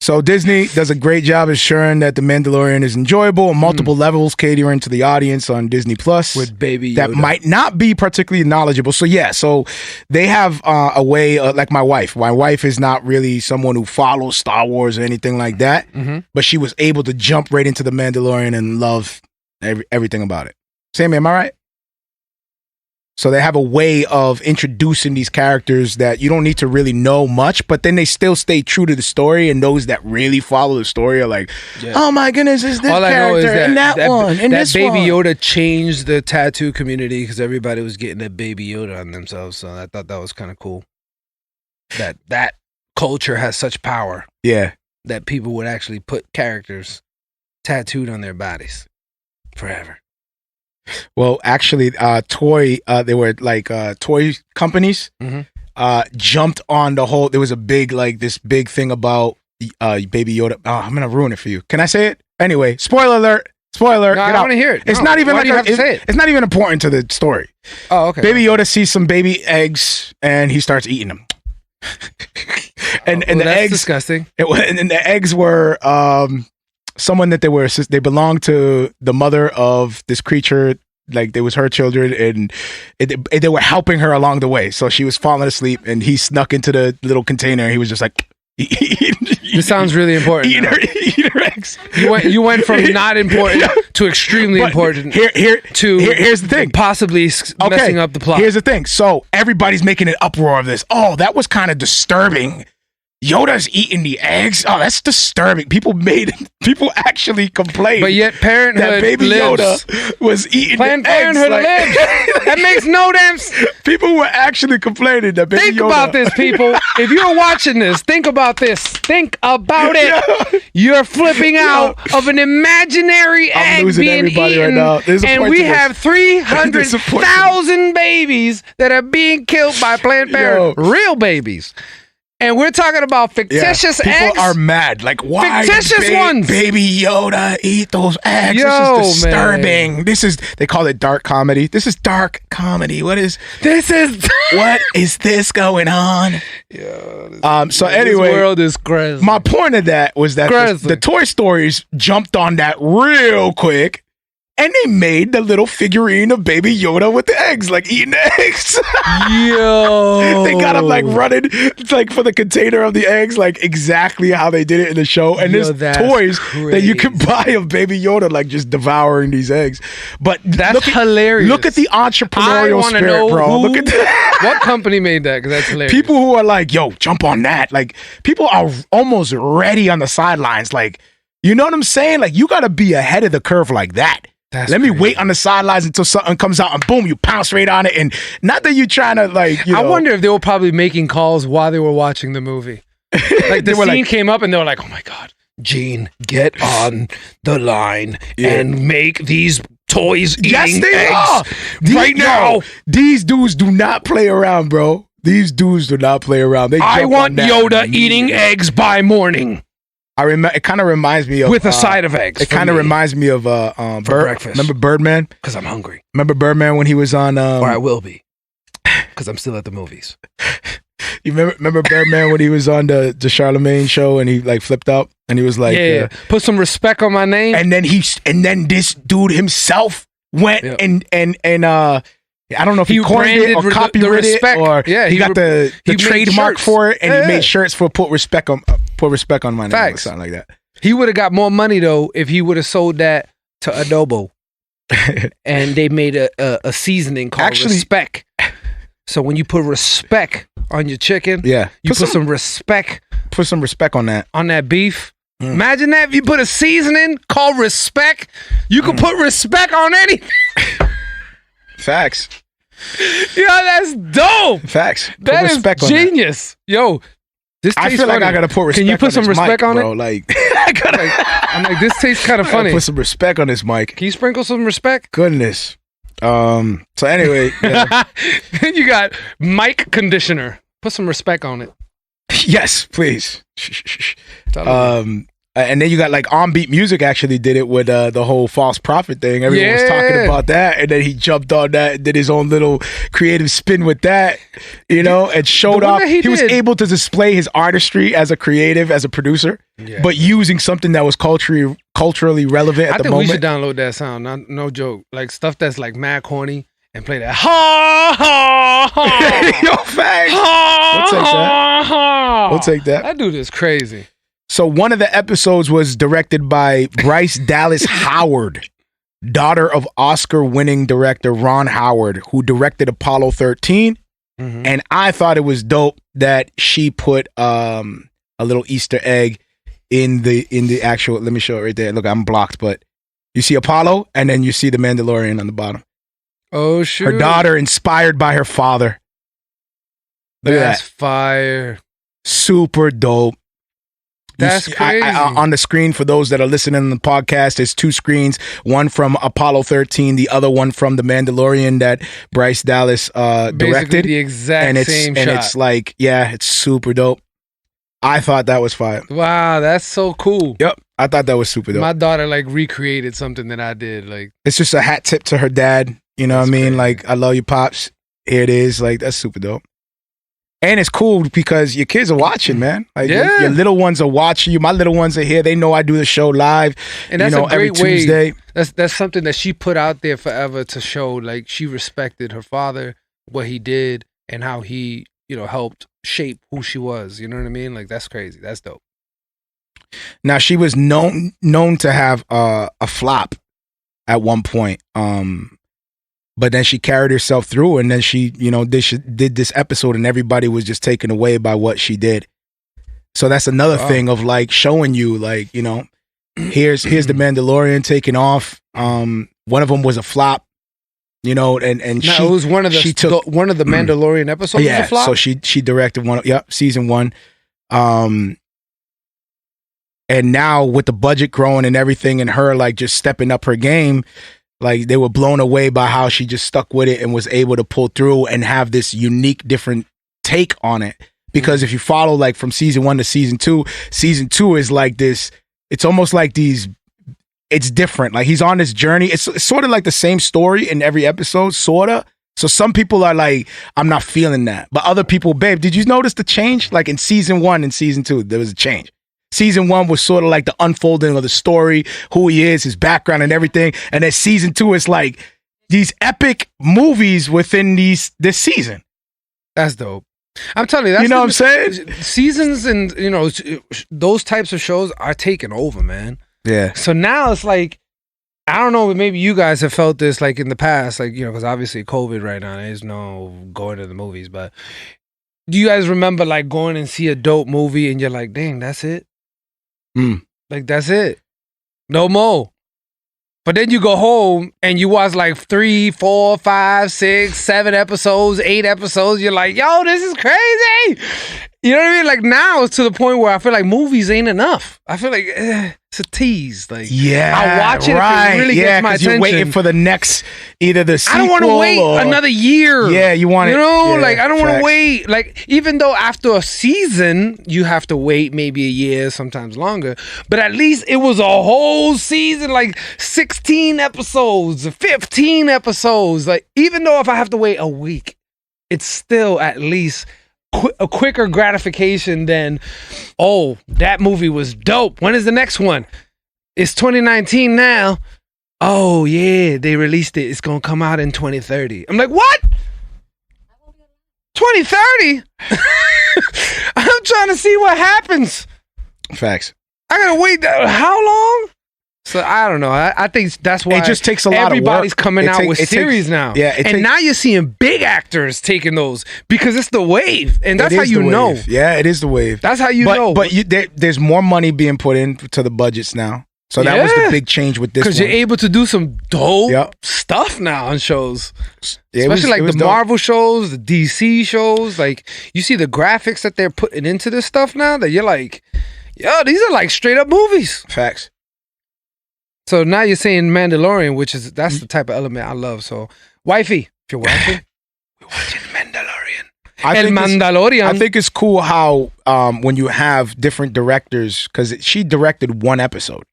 So Disney does a great job ensuring that The Mandalorian is enjoyable on multiple levels, catering to the audience on Disney Plus with Baby Yoda that might not be particularly knowledgeable. So so they have a way, like my wife. My wife is not really someone who follows Star Wars or anything like that, but she was able to jump right into The Mandalorian and love everything about it. Sammy, am I right? So they have a way of introducing these characters that you don't need to really know much, but then they still stay true to the story, and those that really follow the story are like, oh my goodness, is this character and that one and this Baby one. Yoda changed the tattoo community because everybody was getting that Baby Yoda on themselves. So I thought that was kind of cool. That culture has such power. Yeah. That people would actually put characters tattooed on their bodies forever. Well, actually, they were like toy companies jumped on the whole. There was a big this big thing about Baby Yoda. Oh, I'm gonna ruin it for you. Can I say it? Anyway, spoiler alert. Spoiler. No, I want to hear it. It's not even Why do you have to say it? It's not even important to the story. Oh, okay. Baby Yoda sees some baby eggs and he starts eating them. and the that's eggs disgusting. And the eggs were someone that they belonged to the mother of this creature, like they was her children, and they were helping her along the way. So she was falling asleep, and he snuck into the little container. And he was just like, this sounds really important. Eat her eggs. You went from not important to extremely important. Here's the thing. Possibly messing up the plot. Here's the thing. So everybody's making an uproar of this. Oh, that was kind of disturbing. Yoda's eating the eggs. Oh, that's disturbing. People actually complained. But yet Parenthood that Baby lives. Yoda was eating Planned the eggs. Parenthood lives. That makes no sense. People were actually complaining that Baby Yoda. Think about this, people. If you're watching this, think about this. Think about it. You're flipping out of an imaginary egg being eaten, right now. and we have 300,000 babies that are being killed by Planned Parenthood. Real babies. And we're talking about fictitious People eggs. are mad. Like, why Fictitious did ones. Baby Yoda eat those eggs? Yo, this is disturbing. man. This is, they call it dark comedy. This is dark comedy. What is this? What is this going on? So anyway, this world is crazy. my point of that was that the Toy Stories jumped on that real quick. And they made the little figurine of Baby Yoda with the eggs, like eating the eggs. Yo. They got him like running, like for the container of the eggs, like exactly how they did it in the show. And there's toys that you can buy of Baby Yoda, like just devouring these eggs. But that's hilarious. Look at the entrepreneurial spirit, bro. Look at that. What company made that? Because that's hilarious. People who are like, yo, jump on that. Like, people are almost ready on the sidelines. Like, you know what I'm saying? Like, you got to be ahead of the curve like that. Let me wait on the sidelines until something comes out and boom, you pounce right on it. And not that you're trying to like, you know. I wonder if they were probably making calls while they were watching the movie. Like the scene came up and they were like, oh my God, Gene, get on the line and make these toys eating eggs right now. These dudes do not play around, bro. These dudes do not play around. I want Yoda eating eggs by morning. It kind of reminds me of with a side of eggs. It kind of rememinds me of breakfast. Remember Birdman? Because I'm hungry. Remember Birdman when he was on? Or I will be, because I'm still at the movies. You remember Birdman when he was on the Charlemagne show and he like flipped up and he was like, put some respect on my name. And then this dude himself went and I don't know if he coined it or copyrighted it or he got the trademark for it and he made shirts for put respect on my name or something like that. He would have got more money though if he would have sold that to Adobo and they made a seasoning called respect. So when you put respect on your chicken, you put some respect. Put some respect on that. On that beef. Imagine that if you put a seasoning called respect, you could put respect on anything. Facts. Yo, that's dope. Facts. That is genius. Yo, this tastes I feel funny. like I gotta put respect. Can you put some respect on bro? it? Like, I'm like, this tastes kind of funny. Put some respect on this mic. Can you sprinkle some respect? Goodness. So anyway, then you got mic conditioner. Put some respect on it. Yes, please. And then you got like On Beat Music actually did it with the whole false prophet thing. Everyone was talking about that, and then he jumped on that and did his own little creative spin with that, you know, and showed off. He was able to display his artistry as a creative, as a producer, but using something that was culturally relevant at the moment. I think we should download that sound. No joke. Like stuff that's like mad corny and play that. Ha ha ha. Yo, facts. We'll take that. That dude is crazy. So one of the episodes was directed by Bryce Dallas Howard, daughter of Oscar-winning director Ron Howard, who directed Apollo 13. Mm-hmm. And I thought it was dope that she put a little Easter egg in the actual. Let me show it right there. Look, I'm blocked, but you see Apollo, and then you see the Mandalorian on the bottom. Oh shoot! Her daughter, inspired by her father. Look at that. That's fire. Super dope. That's crazy. On the screen, for those that are listening on the podcast, there's two screens. One from Apollo 13, the other one from The Mandalorian that Bryce Dallas directed. Basically the exact same shot. And it's like, it's super dope. I thought that was fire. Wow, that's so cool. Yep, I thought that was super dope. My daughter like recreated something that I did. Like, it's just a hat tip to her dad. You know what I mean? Crazy. Like, I love you, pops. Here it is. Like, that's super dope. And it's cool because your kids are watching, man. Like your little ones are watching you. My little ones are here. They know I do the show live. And that's a great every Tuesday. That's something that she put out there forever to show like she respected her father, what he did, and how he, helped shape who she was. You know what I mean? Like, that's crazy. That's dope. Now, she was known to have a flop at one point. But then she carried herself through, and then she, did this episode, and everybody was just taken away by what she did. So that's another thing of like showing you, like, here's the Mandalorian taking off. One of them was a flop, and it was one of the one of the Mandalorian episodes. Yeah, was a flop? So she directed one. Yep, season 1. And now with the budget growing and everything, and her like just stepping up her game. Like, they were blown away by how she just stuck with it and was able to pull through and have this unique, different take on it. because if you follow like from season 1 to season 2 is like this. It's almost like these. It's different. Like he's on this journey. It's sort of like the same story in every episode, sorta. So some people are like, I'm not feeling that, but other people, babe, did you notice the change? Like in season 1 and season 2, there was a change. Season 1 was sort of like the unfolding of the story, who he is, his background and everything. And then season 2 is like these epic movies within this season. That's dope. I'm telling you, that's you know what I'm saying? Seasons and those types of shows are taking over, man. Yeah. So now it's like, I don't know, maybe you guys have felt this like in the past, like, because obviously COVID right now, there's no going to the movies, but do you guys remember like going and see a dope movie and you're like, dang, that's it? Like, that's it. No more. But then you go home and you watch like 3, 4, 5, 6, 7 episodes, 8 episodes. You're like, yo, this is crazy. You know what I mean? Like now it's to the point where I feel like movies ain't enough. I feel like it's a tease. Like, I'll watch it if it really gets my attention. You're waiting for the next, either the sequel. I don't want to wait another year. Yeah, you want it. Like I don't want to wait. Like even though after a season you have to wait maybe a year, sometimes longer, but at least it was a whole season, like 16 episodes, 15 episodes. Like even though if I have to wait a week, it's still at least a quicker gratification than, oh, that movie was dope. When is the next one? It's 2019 now. Oh yeah, they released it. It's gonna come out in 2030. I'm like, what? 2030? I'm trying to see what happens. Facts. I gotta wait. How long? So I don't know. I think that's why it just takes a lot of work. Everybody's coming out with series now. Yeah, and now you're seeing big actors taking those because it's the wave, and that's how you know. Yeah, it is the wave. That's how you know. But there's more money being put into the budgets now. So that was the big change with this one. Because you're able to do some dope stuff now on shows. Yeah, especially like the dope. Marvel shows, the DC shows. Like you see the graphics that they're putting into this stuff now that you're like, yo, these are like straight up movies. Facts. So now you're saying Mandalorian, that's the type of element I love. So, wifey, if you're watching, we're watching Mandalorian. I think it's cool how when you have different directors, because she directed one episode.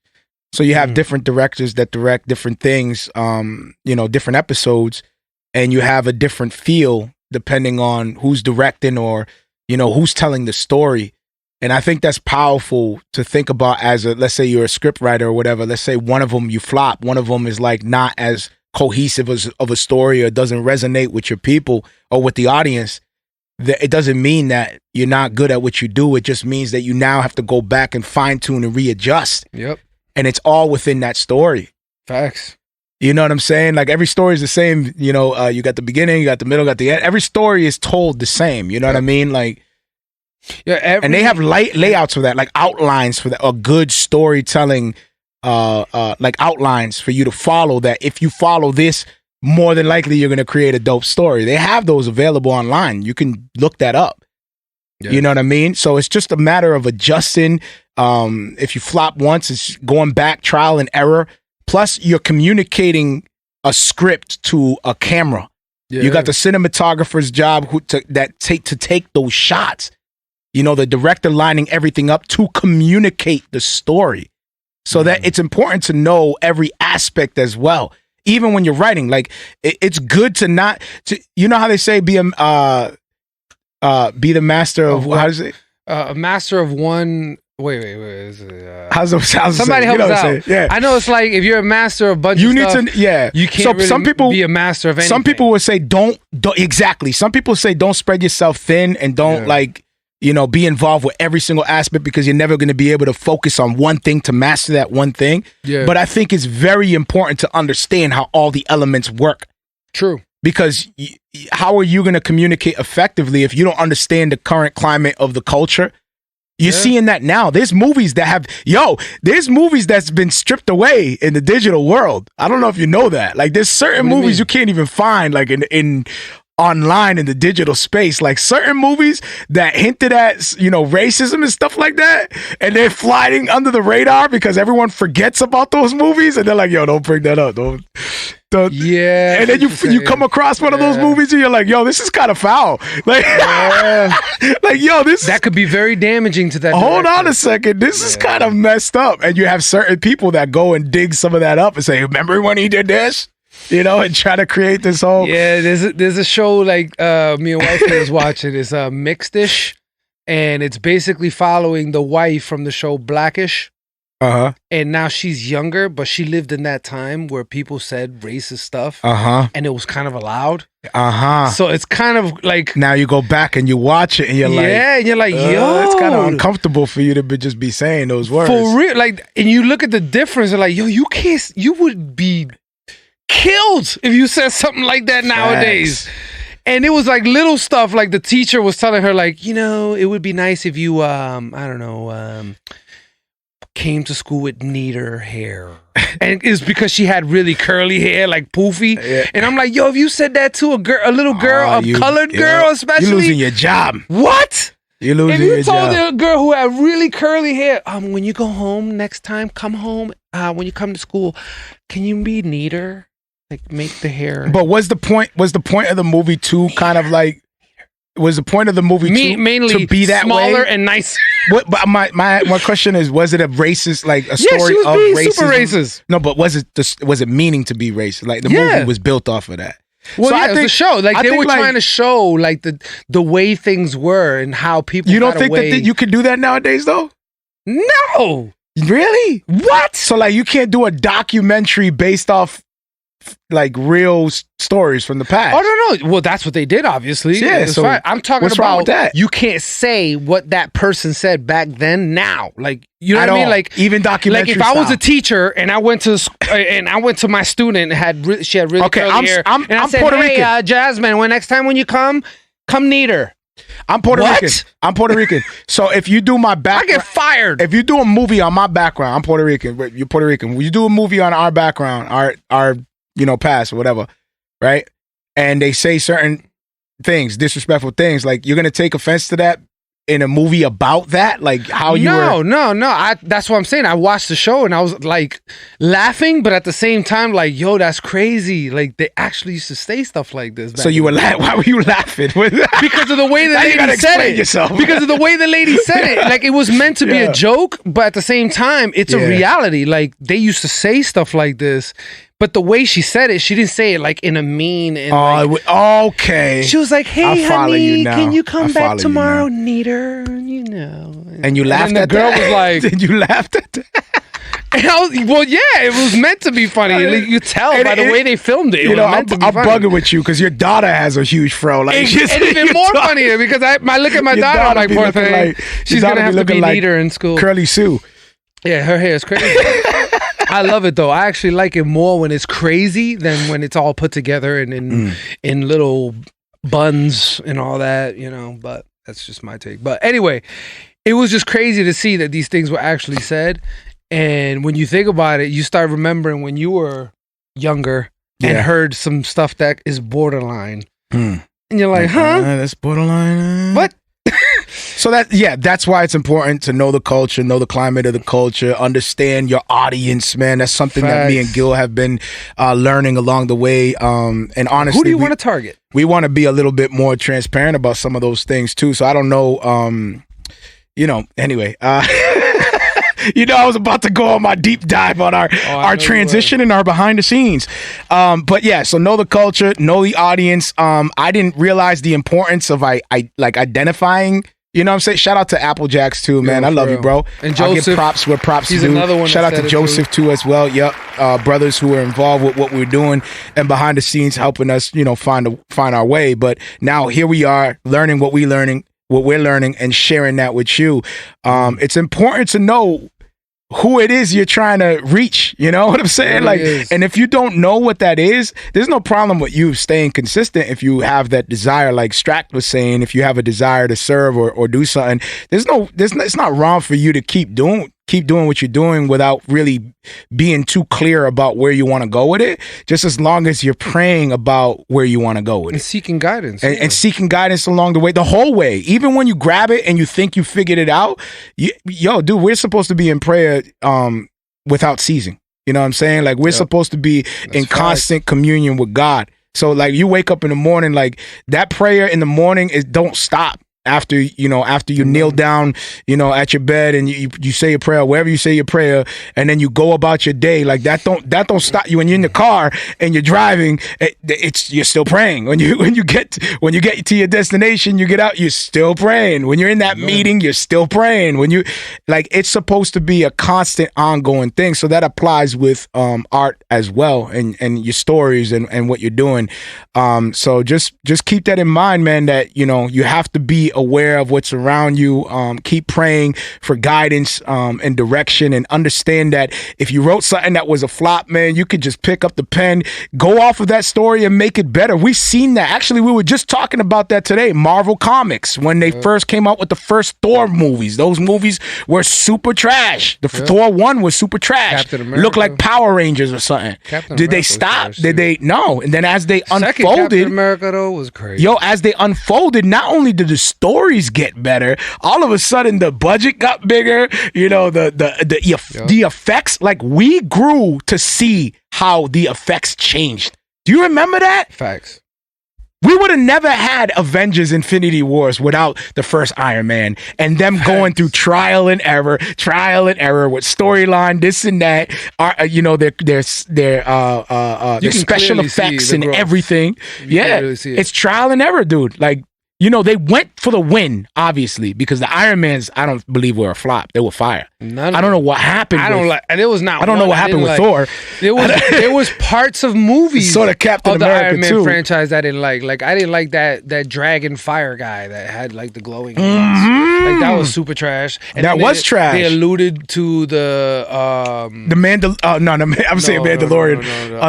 So you have different directors that direct different things, different episodes, and you have a different feel depending on who's directing or, who's telling the story. And I think that's powerful to think about as let's say you're a script writer or whatever. Let's say one of them you flop. One of them is like not as cohesive of a story or doesn't resonate with your people or with the audience. It doesn't mean that you're not good at what you do. It just means that you now have to go back and fine tune and readjust. Yep. And it's all within that story. Facts. You know what I'm saying? Like every story is the same. You got the beginning, you got the middle, you got the end. Every story is told the same. You know what I mean? Like, yeah, and they have layouts for that, like outlines for that, a good storytelling, like outlines for you to follow. That if you follow this, more than likely you're going to create a dope story. They have those available online. You can look that up. Yeah. You know what I mean? So it's just a matter of adjusting. If you flop once, it's going back, trial and error. Plus, you're communicating a script to a camera. Yeah. You got the cinematographer's job to take those shots. The director lining everything up to communicate the story. So that it's important to know every aspect as well. Even when you're writing, like it's good to not how they say be the master of how does it? A master of one. Wait. Is it, how's somebody help us out? Yeah. I know it's like if you're a master of a bunch of stuff, you can't really some people be a master of anything. Some people would say don't exactly. Some people say don't spread yourself thin and don't be involved with every single aspect because you're never going to be able to focus on one thing to master that one thing. Yeah. But I think it's very important to understand how all the elements work. True. Because how are you going to communicate effectively if you don't understand the current climate of the culture? You're seeing that now. There's movies that's been stripped away in the digital world. I don't know if you know that. Like there's certain movies you can't even find like in online in the digital space, like certain movies that hinted at, racism and stuff like that, and they're flying under the radar because everyone forgets about those movies, and they're like, yo, don't bring that up, don't. Yeah, and then you come across one of those movies and you're like, yo, this is kind of foul. Like, like, yo, that could be very damaging to that. Hold on a second, this is kind of messed up. And you have certain people that go and dig some of that up and say, remember when he did this? And try to create this whole. Yeah, there's a show like me and wife was watching. It's Mixed-ish, and it's basically following the wife from the show Blackish. And now she's younger, but she lived in that time where people said racist stuff. And it was kind of allowed. So it's kind of like, now you go back and you watch it and you're like, and you're like, yo, it's kind of uncomfortable for you to just be saying those words for real. Like, and you look at the difference and like, yo, you would be killed if you said something like that nowadays. And it was like little stuff, like the teacher was telling her, like, it would be nice if you came to school with neater hair. And it's because she had really curly hair, like poofy. And I'm like, yo, if you said that to a little girl, colored girl especially, you're losing your job. What? You're losing your job. If you told a girl who had really curly hair, when you go home next time, come home, when you come to school, can you be neater? Like, make the hair. But was the point of the movie too kind of like, was the point of the movie mainly to be that smaller way? And nice? But my question is, was it a racist, like a story she was of being racism? Super racist. No, but was it meaning to be racist? Like the movie was built off of that. Well, so it was a show. Like they were trying to show like the way things were and how people. You don't think that you could do that nowadays, though? No. Really? What? So like you can't do a documentary based off like real stories from the past. Oh no. Well, that's what they did, obviously. Yeah, so fine. I'm talking what's wrong with about that? You can't say what that person said back then. Now, like you know At what I mean? all. Like even documentary. Like if I was a teacher and I went to my student and she had really curly hair, and I said, Puerto Rican. Jasmine, next time when you come neater. I'm Puerto Rican. So if you do my background, I get fired. If you do a movie on my background, I'm Puerto Rican. You're Puerto Rican. When you do a movie on our background, our past or whatever, right? And they say certain things, disrespectful things, like you're gonna take offense to that in a movie about that, like how you were. No. That's what I'm saying. I watched the show and I was like laughing, but at the same time, like, yo, that's crazy. Like they actually used to say stuff like this. So you were why were you laughing? Because of the way the lady said it. Yourself. Because of the way the lady said it. Like it was meant to be a joke, but at the same time, it's a reality. Like they used to say stuff like this. But the way she said it, she didn't say it like in a mean and okay. She was like, "Hey, honey, can you come back tomorrow, you neater?" And you laughed at that. The girl was like, "Did you laugh at that?" And I was, it was meant to be funny. Like, you tell by the way they filmed it. I'm bugging with you because your daughter has a huge fro. Like, it's even more funnier because I look at my daughter, I'm like, poor thing. She's gonna have to be neater in school. Curly Sue. Yeah, her hair is crazy. I love it though. I actually like it more when it's crazy than when it's all put together and in little buns and all that, but that's just my take. But anyway, it was just crazy to see that these things were actually said. And when you think about it, you start remembering when you were younger and heard some stuff that is borderline. And you're like, huh? That's borderline. What? So that's why it's important to know the culture, know the climate of the culture, understand your audience, man. That's something that me and Gil have been learning along the way. And honestly, who do you want to target? We want to be a little bit more transparent about some of those things too. So I don't know, anyway. I was about to go on my deep dive on our transition and our behind the scenes. But yeah, so know the culture, know the audience. I didn't realize the importance of identifying. You know what I'm saying? Shout out to Applejacks too, man. Yeah, I love you, bro. And I'll Joseph. give props where props He's due. another one. Shout out to Joseph too as well. Yep. Brothers who are involved with what we're doing and behind the scenes helping us, find our way. But now here we are learning what we're learning and sharing that with you. It's important to know who it is you're trying to reach, you know what I'm saying? And if you don't know what that is, there's no problem with you staying consistent if you have that desire, like Stract was saying, if you have a desire to serve or do something, it's not wrong for you to keep doing keep doing what you're doing without really being too clear about where you want to go with it. Just as long as you're praying about where you want to go with and it. seeking guidance. And seeking guidance along the way, the whole way. Even when you grab it and you think you figured it out, dude, we're supposed to be in prayer without ceasing. You know what I'm saying? Like, we're supposed to be in constant communion with God. So, like, you wake up in the morning, like, that prayer in the morning don't stop. After you kneel down, at your bed and you say your prayer, wherever you say your prayer, and then you go about your day, like that don't stop you when you're in the car and you're driving. You're still praying. When you get to your destination, you get out, you're still praying. When you're in that meeting, you're still praying. It's supposed to be a constant, ongoing thing. So that applies with art as well, and your stories and what you're doing. So just keep that in mind, man. That you have to be aware of what's around you. Keep praying for guidance and direction, and understand that if you wrote something that was a flop, man, you could just pick up the pen, go off of that story and make it better. We've seen that. Actually, we were just talking about that today. Marvel Comics, when they first came out with the first Thor movies, those movies were super trash. The Thor 1 was super trash. Looked like Power Rangers or something. Did they stop? Did they? No. And then as they unfolded, Captain America though was crazy. As they unfolded, not only did the stories get better, all of a sudden the budget got bigger. The effects, like, we grew to see how the effects changed. Do you remember that? Facts. We would have never had Avengers Infinity Wars without the first Iron Man and them going through trial and error with storyline, this and that. Their special effects and everything. It's trial and error, dude. Like, they went for the win, obviously, because the Iron Mans, I don't believe, were a flop. They were fire. I don't know what happened. And it was not. I don't know what happened with Thor. There was parts of movies, sort of Captain the America Iron Man too. franchise I didn't like. Like, I didn't like that dragon fire guy that had like the glowing hands. Like, that was super trash. And that was trash. They alluded to the Mandalorian.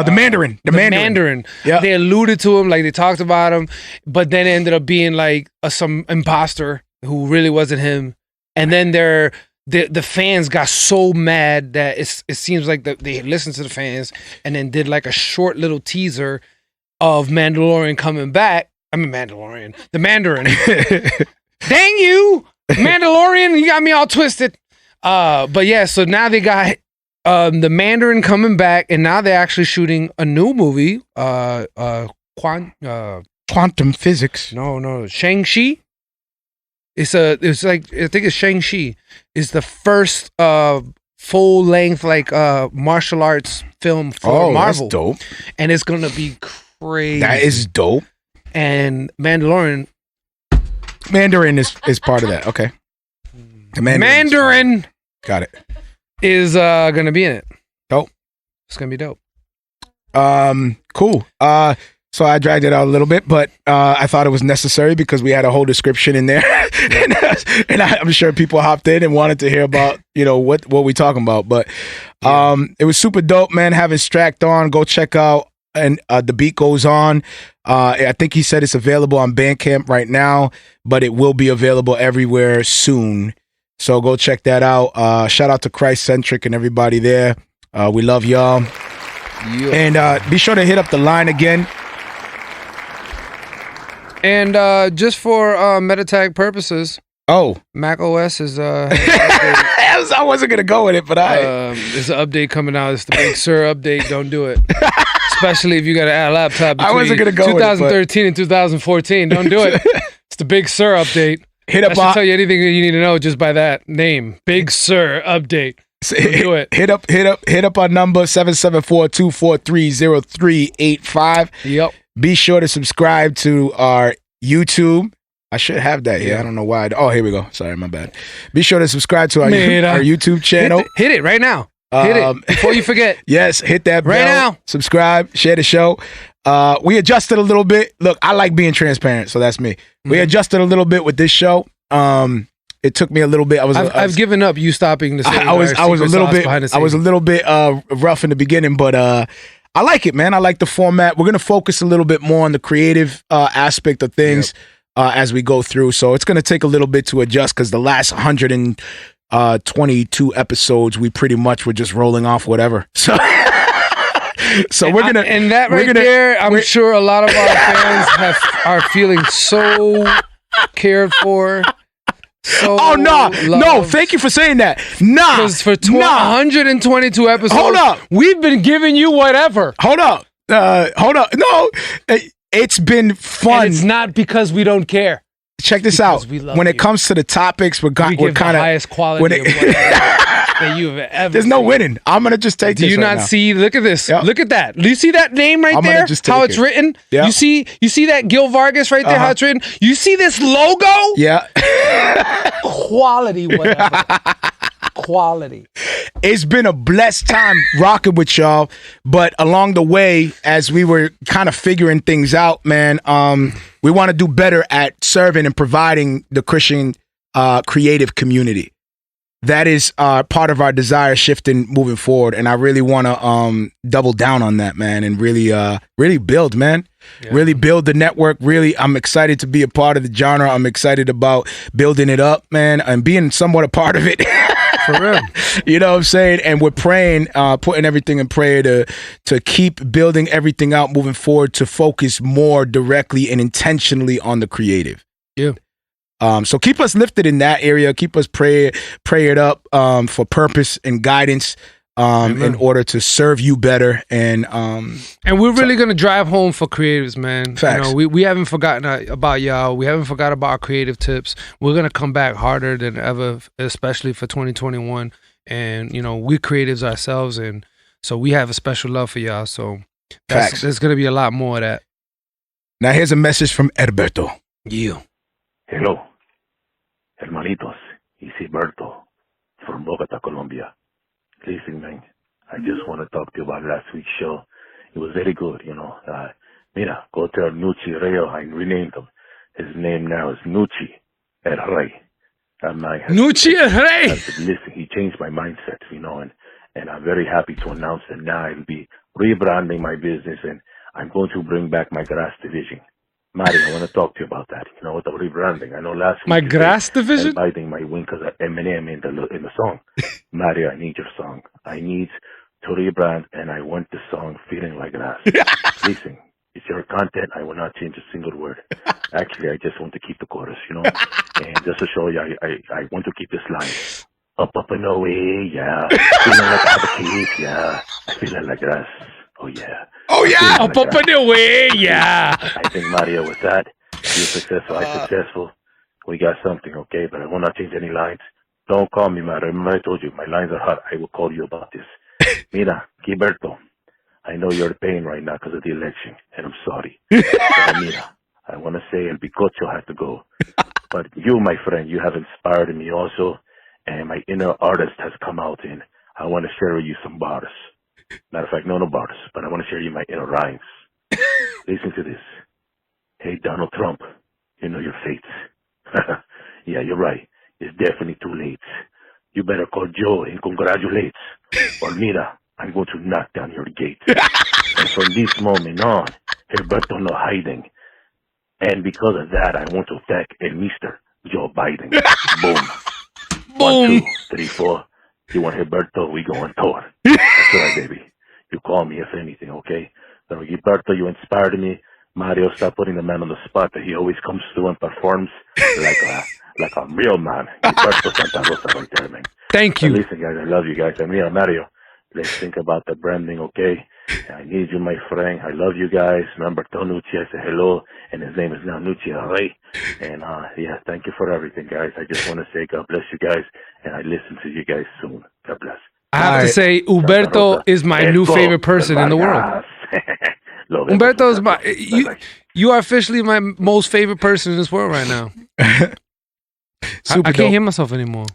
The Mandarin. The Mandarin. Yeah. They alluded to him, like they talked about him, but then it ended up being like some imposter who really wasn't him. And then the fans got so mad that it seems like they listened to the fans and then did like a short little teaser of Mandalorian coming back. The Mandarin. Dang you, Mandalorian! You got me all twisted. But yeah, so now they got the Mandarin coming back, and now they're actually shooting a new movie. Quantum physics. No, Shang-Chi. It's like, I think it's Shang-Chi. It's the first full length martial arts film for Marvel. That's dope. And it's gonna be crazy. That is dope. And Mandalorian is part of that. Okay. The Mandarin got it. Is gonna be in it. Dope. It's gonna be dope. Cool. So I dragged it out a little bit, but I thought it was necessary because we had a whole description in there, and I'm sure people hopped in and wanted to hear about what we talking about. But it was super dope, man. Having Stract on, go check out, and The Beat Goes On. I think he said it's available on Bandcamp right now, but it will be available everywhere soon. So go check that out. Shout out to Christcentric and everybody there. We love y'all. Yeah. And be sure to hit up the line again. And just for Metatag purposes, Mac OS is I wasn't gonna go with it, but there's an update coming out. It's the Big Sur update. Don't do it, especially if you got a laptop between I wasn't gonna go 2013 and 2014. Don't do it. It's the Big Sur update. I should tell you anything that you need to know just by that name. Big Sur update. Do it. Hit up our number 774-243-0385. Yep. Be sure to subscribe to our YouTube. I should have that here. I don't know why. Oh, here we go. Sorry, my bad. Be sure to subscribe to our YouTube channel. Hit it right now. Hit it before you forget. Yes, hit that bell. Right now. Subscribe, share the show. We adjusted a little bit. Look, I like being transparent, so that's me. Mm-hmm. We adjusted a little bit with this show. It took me a little bit. I've given up you stopping to say I was a little bit rough in the beginning, but I like it, man. I like the format. We're gonna focus a little bit more on the creative aspect of things as we go through. So it's gonna take a little bit to adjust because the last 100 and 22 episodes, we pretty much were just rolling off whatever. So we're gonna and that right there, I'm sure a lot of our fans are feeling so cared for. So no, thank you for saying that. Because for 122 episodes, hold up, we've been giving you whatever. Hold up. No, it's been fun. And it's not because we don't care. Check this out. When it comes to the topics, we're kind of highest quality of that you've ever. There's no winning. I'm gonna just take. Do you not see? Look at this. Yep. Look at that. Do you see that name right there? How it's written? Yep. You see that Gil Vargas right there? How it's written? You see this logo? Yeah. Quality, whatever. Quality. It's been a blessed time rocking with y'all, but along the way, as we were kind of figuring things out, man, we want to do better at serving and providing the Christian creative community. That is part of our desire shifting moving forward, and I really want to double down on that, man, and really build, man. Yeah. Really build the network. Really, I'm excited to be a part of the genre. I'm excited about building it up, man, and being somewhat a part of it. For real. You know what I'm saying? And we're praying, putting everything in prayer to keep building everything out moving forward, to focus more directly and intentionally on the creative. Yeah. So keep us lifted in that area. Keep us prayed up for purpose and guidance in order to serve you better. And we're really gonna drive home for creatives, man. Facts. You know, we haven't forgotten about y'all. We haven't forgot about our creative tips. We're gonna come back harder than ever, especially for 2021. And you know, we're creatives ourselves, and so we have a special love for y'all. So there's gonna be a lot more of that. Now here's a message from Herberto. Yeah. Hello, hermanitos, y Berto from Bogota, Colombia. Listen, man, I just want to talk to you about last week's show. It was very good, you know. Mira, go tell Nucci Reo, I renamed him. His name now is Nucci El Rey. Nucci El Rey! Listen, he changed my mindset, you know, and I'm very happy to announce that now I'll be rebranding my business, and I'm going to bring back my grass division. Marrio, I want to talk to you about that. You know, with the rebranding. I know last week. My grass division? Biting my wing because of Eminem in the song. Marrio, I need your song. I need to rebrand, and I want the song feeling like grass. Listen, it's your content. I will not change a single word. Actually, I just want to keep the chorus, you know. And just to show you, I want to keep this line. Up and away, yeah. Feeling like I have a kid, yeah. I feel like grass. Oh, yeah. Oh, yeah. Up and away, yeah. I think, Marrio, with that, you're successful, I'm successful. We got something, okay? But I will not change any lines. Don't call me, Marrio. Remember I told you, my lines are hot. I will call you about this. Mira, Gilberto, I know you're in pain right now because of the election, and I'm sorry. But mira, I want to say El Bicocho had to go. But you, my friend, you have inspired me also, and my inner artist has come out, and I want to share with you some bars. Matter of fact, no bars, but I want to share you my inner rhymes. Listen to this. Hey, Donald Trump, you know your fate. Yeah, you're right. It's definitely too late. You better call Joe and congratulate. Or mira, I'm going to knock down your gate. And from this moment on, Herberto no hiding. And because of that, I want to attack El Mr. Joe Biden. Boom. Boom. 1, 2, 3, 4. You want Gilberto, we go on tour. That's right, baby. You call me if anything, okay? So Gilberto, you inspired me. Marrio, stop putting the man on the spot that he always comes through and performs like a real man. Gilberto Santa Rosa right there, man. Thank you. But listen, guys, I love you guys. And mira, Marrio, let's think about the branding, okay? I need you, my friend. I love you guys. Remember, tell Nucci I said hello, and his name is now Nucci El Rey. And yeah, thank you for everything, guys. I just want to say God bless you guys, and I listen to you guys soon. God bless. I have to say, Humberto is my new favorite person in the world. Humberto is my you are officially my most favorite person in this world right now. I can't hear myself anymore.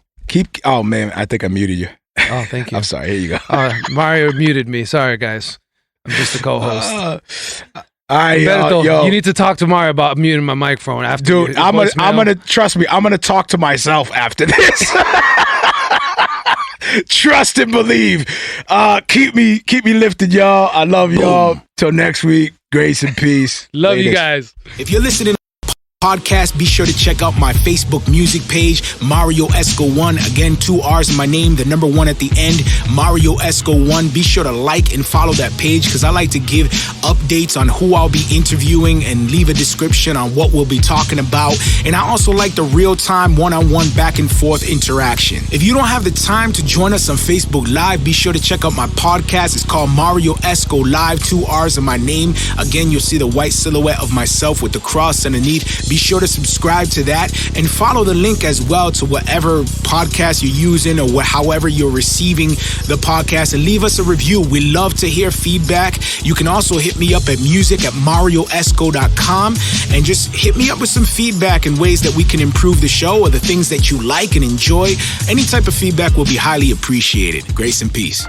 Oh man, I think I muted you. Oh, thank you. I'm sorry. Here you go. Marrio muted me. Sorry, guys. I'm just a co-host. Humberto, you need to talk to Marrio about muting my microphone after. Dude, I'm gonna trust me. I'm gonna talk to myself after this. Trust and believe. Keep me lifted, y'all. I love y'all. Till next week. Grace and peace. Love you guys. If you're listening podcast, be sure to check out my Facebook music page, Marrio Esco 1. Again, 2 R's in my name, the number 1 at the end, Marrio Esco 1. Be sure to like and follow that page because I like to give updates on who I'll be interviewing and leave a description on what we'll be talking about. And I also like the real-time one-on-one back and forth interaction. If you don't have the time to join us on Facebook Live, be sure to check out my podcast. It's called Marrio Esco Live, 2 R's in my name. Again, you'll see the white silhouette of myself with the cross underneath. Be sure to subscribe to that and follow the link as well to whatever podcast you're using or however you're receiving the podcast, and leave us a review. We love to hear feedback. You can also hit me up at music@marioesco.com and just hit me up with some feedback and ways that we can improve the show or the things that you like and enjoy. Any type of feedback will be highly appreciated. Grace and peace.